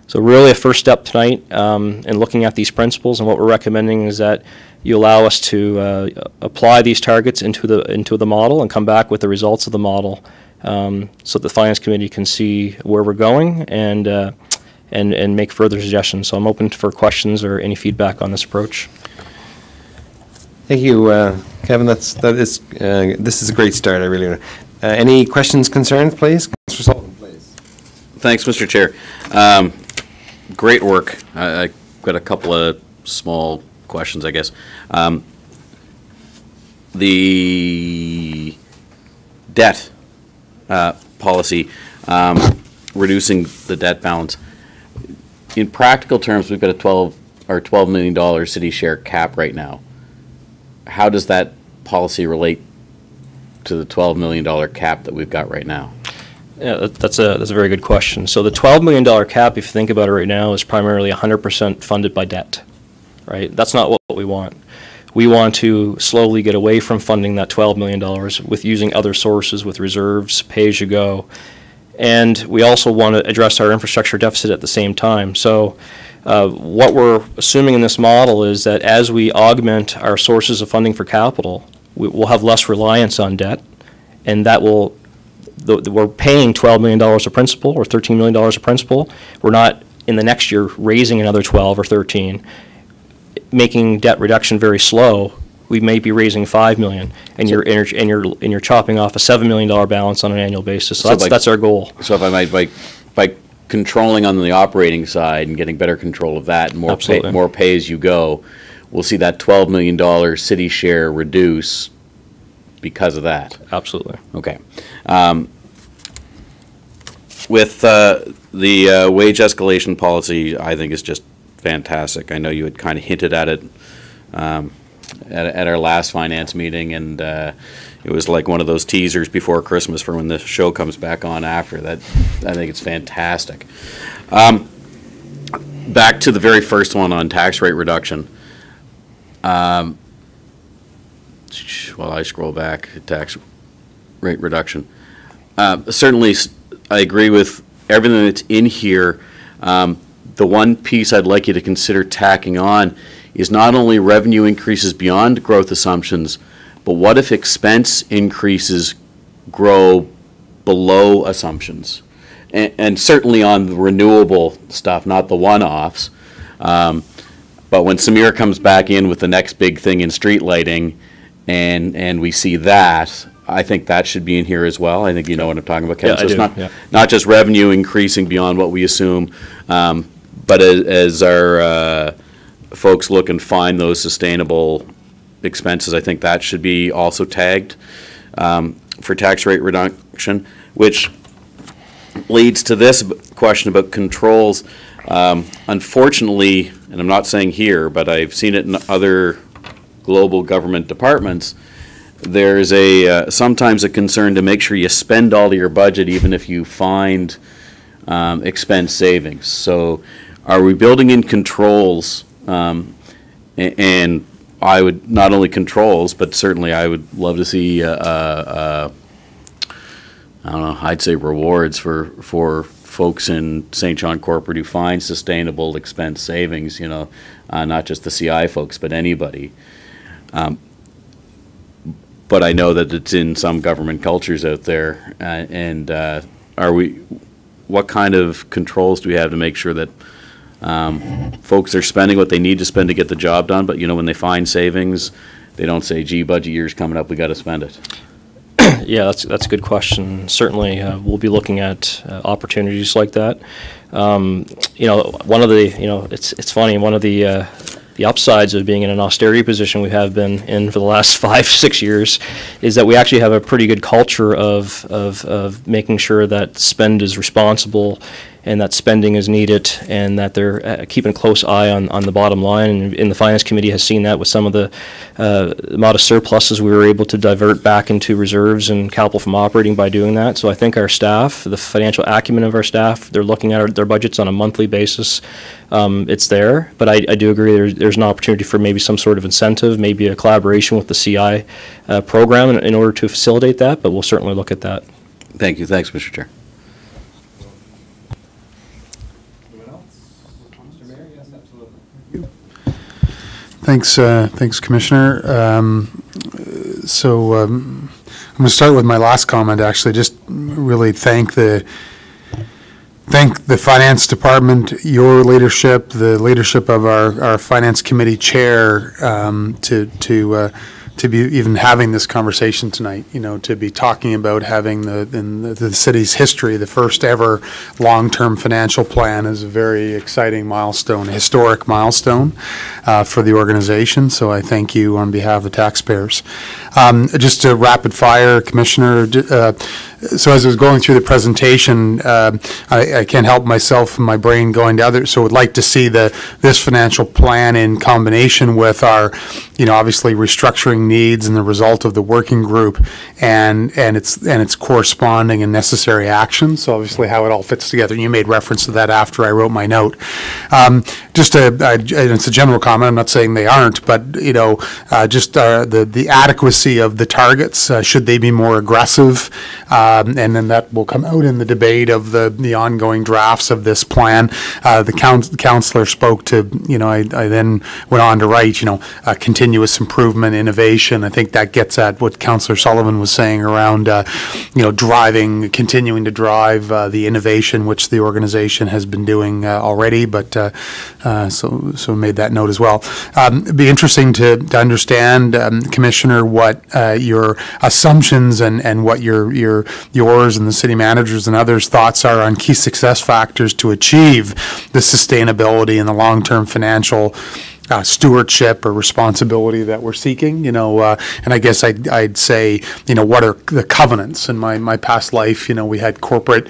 So really a first step tonight in looking at these principles, and what we're recommending is that you allow us to apply these targets into the model and come back with the results of the model so the Finance Committee can see where we're going and make further suggestions. So I'm open for questions or any feedback on this approach. Thank you, Kevin. This is a great start. I really. Any questions, concerns, please? Councillor Sullivan, please. Thanks, Mr. Chair. Great work. I've got a couple of small questions, I guess. The debt policy, reducing the debt balance. In practical terms, we've got a $12 million city share cap right now. How does that policy relate to the $12 million cap that we've got right now? Yeah, that's a very good question. So the $12 million cap, if you think about it right now, is primarily 100% funded by debt, right? That's not what we want. We want to slowly get away from funding that $12 million with using other sources, with reserves, pay-as-you-go. And we also want to address our infrastructure deficit at the same time. So what we're assuming in this model is that as we augment our sources of funding for capital, we'll have less reliance on debt, and that will, we're paying $12 million of principal or $13 million of principal. We're not in the next year raising another 12 or 13, making debt reduction very slow. We may be raising $5 million, and you're chopping off a $7 million balance on an annual basis. So that's our goal. So if I might, by controlling on the operating side and getting better control of that, and more pay as you go, we'll see that $12 million city share reduce because of that. Absolutely. Okay. With the wage escalation policy, I think is just fantastic. I know you had kind of hinted at it at our last finance meeting, and it was like one of those teasers before Christmas for when the show comes back on after that. I think it's fantastic. Back to the very first one on tax rate reduction. While I scroll back, tax rate reduction. Certainly, I agree with everything that's in here. The one piece I'd like you to consider tacking on is not only revenue increases beyond growth assumptions, but what if expense increases grow below assumptions? And certainly on the renewable stuff, not the one-offs. But when Samir comes back in with the next big thing in street lighting, and we see that, I think that should be in here as well. I think you know what I'm talking about, Kevin. Yeah, so I it's do. not just revenue increasing beyond what we assume, but as our folks look and find those sustainable expenses, I think that should be also tagged for tax rate reduction, which leads to this question about controls. Unfortunately, and I'm not saying here, but I've seen it in other global government departments, there's sometimes a concern to make sure you spend all of your budget even if you find expense savings. So are we building in controls, and I would, not only controls, but certainly I would love to see, I don't know, I'd say rewards for folks in Saint John corporate who find sustainable expense savings, you know, not just the CI folks, but anybody. But I know that it's in some government cultures out there, and what kind of controls do we have to make sure that folks are spending what they need to spend to get the job done, but you know, when they find savings, they don't say, gee, budget year's coming up, we got to spend it. Yeah, that's a good question. Certainly, we'll be looking at opportunities like that. You know, one of the, you know, it's funny, one of the upsides of being in an austerity position we have been in for the last 5-6 years is that we actually have a pretty good culture of making sure that spend is responsible and that spending is needed, and that they're keeping a close eye on the bottom line. And the Finance Committee has seen that with some of the modest surpluses we were able to divert back into reserves and capital from operating by doing that. So I think our staff, the financial acumen of our staff, they're looking at their budgets on a monthly basis. It's there, but I do agree there's an opportunity for maybe some sort of incentive, maybe a collaboration with the CI program in order to facilitate that, but we'll certainly look at that. Thank you. Thanks, Mr. Chair. Thanks, Commissioner. So I'm going to start with my last comment, actually. Just really thank the Finance Department, your leadership, the leadership of our Finance Committee Chair, to be even having this conversation tonight, to be talking about having the city's history, the first ever long-term financial plan is a very exciting milestone, a historic milestone for the organization. So I thank you on behalf of taxpayers. Just a rapid fire, Commissioner. So as I was going through the presentation, I can't help myself and my brain going to others. So would like to see this financial plan in combination with our, obviously restructuring needs and the result of the working group and its corresponding and necessary actions. So obviously how it all fits together. You made reference to that after I wrote my note. It's a general comment. I'm not saying they aren't, but just the adequacy of the targets. Should they be more aggressive? And then that will come out in the debate of the ongoing drafts of this plan. The councillor spoke to, I then went on to write, continuous improvement, innovation. I think that gets at what Councillor Sullivan was saying around, continuing to drive the innovation, which the organization has been doing already, but so made that note as well. It'd be interesting to understand, Commissioner, what your assumptions and what yours and the city managers and others' thoughts are on key success factors to achieve the sustainability and the long-term financial stewardship or responsibility that we're seeking, and I guess I'd say, what are the covenants? In my past life, we had corporate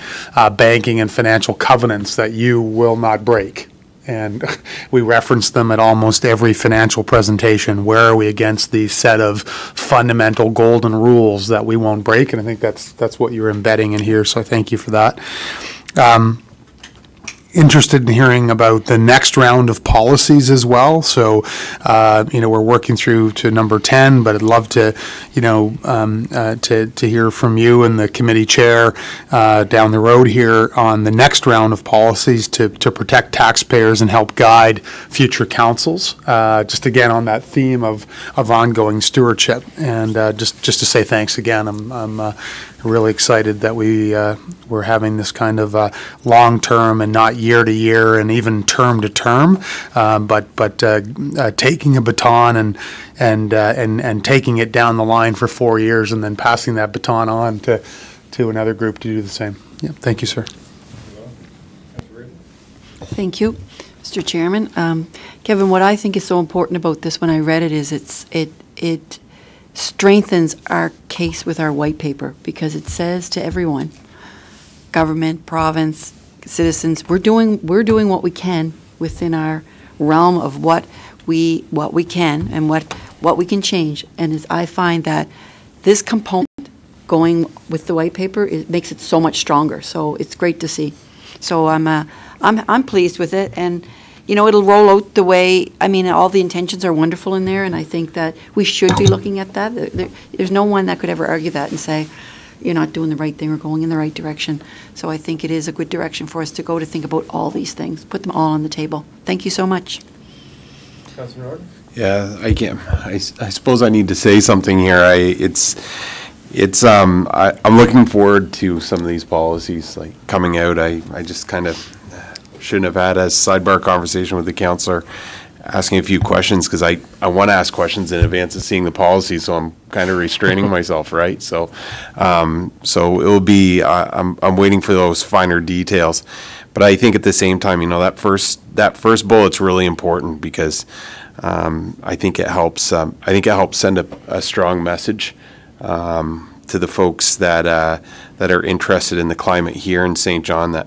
banking and financial covenants that you will not break. And we reference them at almost every financial presentation. Where are we against the set of fundamental golden rules that we won't break? And I think that's what you're embedding in here, so I thank you for that. Interested in hearing about the next round of policies as well. So, we're working through to number 10, but I'd love to, to hear from you and the committee chair down the road here on the next round of policies to protect taxpayers and help guide future councils. Just again on that theme of ongoing stewardship, and just to say thanks again. I'm really excited that we're having this kind of long-term and not year-to-year and even term-to-term, but taking a baton and taking it down the line for 4 years and then passing that baton on to another group to do the same. Yeah, thank you, sir. Thank you, Mr. Chairman. Kevin, what I think is so important about this when I read it is it strengthens our case with our white paper, because it says to everyone, government, province, citizens, we're doing what we can within our realm of what we can and what we can change. And I find that this component going with the white paper, it makes it so much stronger. So it's great to see. So I'm pleased with it, and it'll roll out the way, all the intentions are wonderful in there, and I think that we should be looking at that. There's no one that could ever argue that and say, you're not doing the right thing or going in the right direction. So I think it is a good direction for us to go to think about all these things, put them all on the table. Thank you so much. Councilor Norton? Yeah, I suppose I need to say something here. I'm looking forward to some of these policies coming out. I just kind of shouldn't have had a sidebar conversation with the councillor asking a few questions, because I want to ask questions in advance of seeing the policy, so I'm kind of restraining myself, right? So it'll be, I'm waiting for those finer details. But I think at the same time, that first bullet's really important, because I think it helps send a strong message to the folks that are interested in the climate here in St. John, that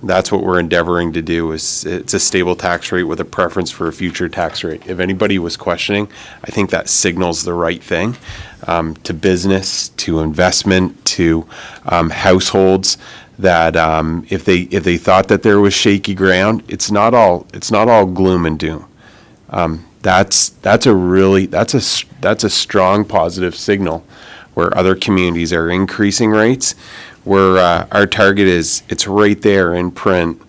That's what we're endeavoring to do. It's a stable tax rate with a preference for a future tax rate. If anybody was questioning, I think that signals the right thing to business, to investment, to households. That if they thought that there was shaky ground, it's not all gloom and doom. That's a strong positive signal where other communities are increasing rates, where our target is, it's right there in print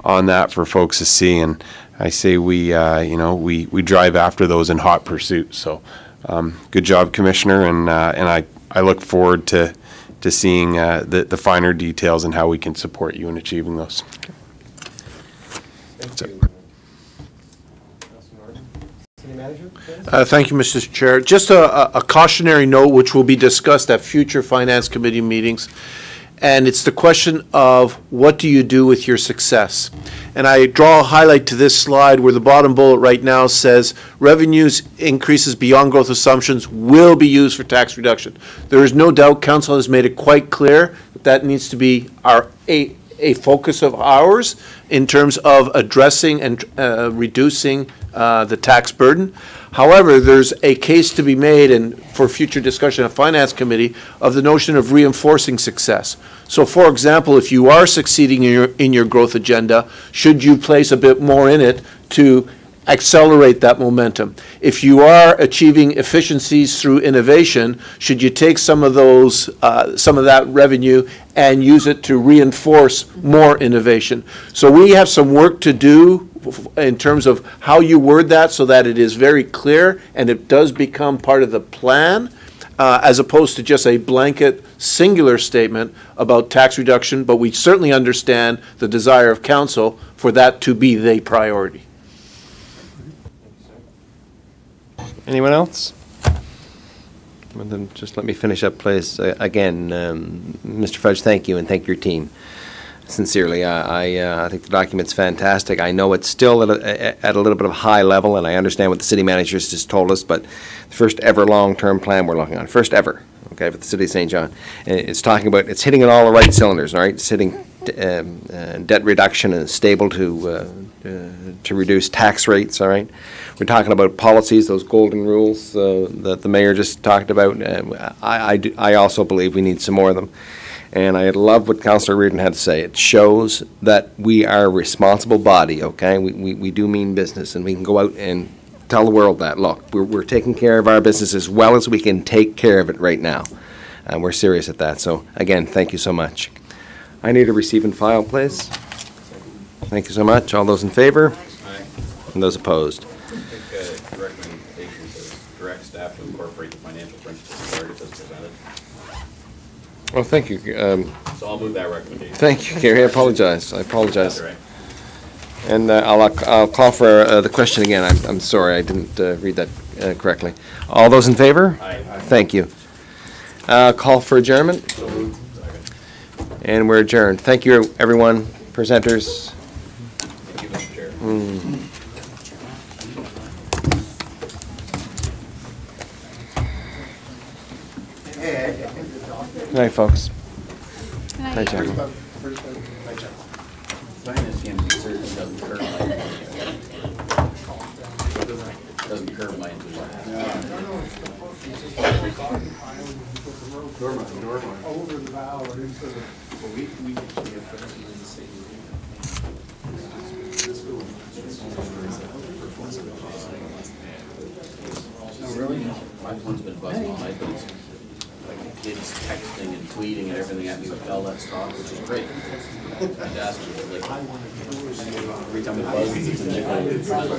on that for folks to see. And I say we drive after those in hot pursuit. So good job, Commissioner, and I look forward to seeing the finer details and how we can support you in achieving those. Thank you, Mr. Chair. Just a cautionary note, which will be discussed at future Finance Committee meetings, and it's the question of what do you do with your success? And I draw a highlight to this slide where the bottom bullet right now says revenues increases beyond growth assumptions will be used for tax reduction. There is no doubt Council has made it quite clear that needs to be a focus of ours in terms of addressing and reducing the tax burden. However, there's a case to be made, and for future discussion at Finance Committee, of the notion of reinforcing success. So, for example, if you are succeeding in your growth agenda, should you place a bit more in it to accelerate that momentum? If you are achieving efficiencies through innovation, should you take some of that revenue and use it to reinforce more innovation? So we have some work to do in terms of how you word that so that it is very clear and it does become part of the plan, as opposed to just a blanket singular statement about tax reduction. But we certainly understand the desire of Council for that to be the priority. Anyone else? Well, then just let me finish up, please. Again, Mr. Fudge, thank you, and thank your team. Sincerely, I think the document's fantastic. I know it's still at a little bit of a high level, and I understand what the city managers just told us, but the first ever long-term plan we're looking on, first ever, okay, for the city of Saint John. And it's talking about, it's hitting on all the right cylinders, all right? It's hitting debt reduction and stable to reduce tax rates, all right? We're talking about policies, those golden rules that the mayor just talked about. I also believe we need some more of them. And I love what Councillor Reardon had to say. It shows that we are a responsible body, okay? We do mean business, and we can go out and tell the world that, look, we're taking care of our business as well as we can take care of it right now. And we're serious at that. So, again, thank you so much. I need a receive and file, please. Thank you so much. All those in favor? Aye. And those opposed? I think the recommendation says direct staff to incorporate the financial principles and targets as presented. Well, thank you. So I'll move that recommendation. Thank you, Gary. I apologize. That's right. And I'll call for the question again. I'm sorry, I didn't read that correctly. All those in favor? Aye. Thank you. Call for adjournment. And we're adjourned. Thank you, everyone. Presenters. Thank you, Mr. Chair. Good night, folks. Good night. Night, Jackie. Doesn't curb my enthusiasm. Over the bow or into the. Oh, really? My phone's been buzzing all night, but it's like kids texting and tweeting and everything at me with Bell Let's Talk, which is great. Fantastic. Like, every time it buzzes, it's a nickel.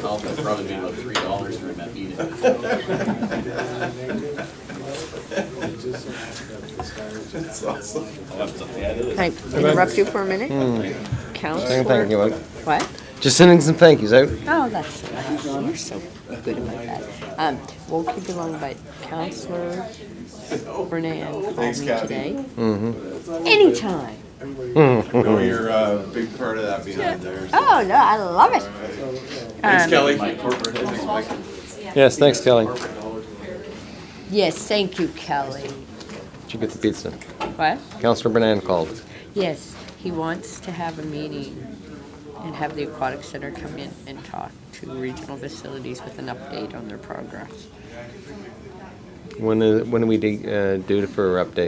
I'll probably be about $3 during that meeting. That's awesome. Can I interrupt you for a minute? Councillor? Thank you. What? Just sending some thank yous out. Oh, that's you're so good about that. Won't keep you long, but Councillor Bernand called me today. Anytime. No, you're a big part of that behind there. Oh, no, I love it. Thanks, Kelly. Yes, thanks, Kelly. Yes, thank you, Kelly. Did you get the pizza? What? Councillor Bernand called. Yes, he wants to have a meeting and have the aquatic center come in and talk to regional facilities with an update on their progress. When are we due for our update?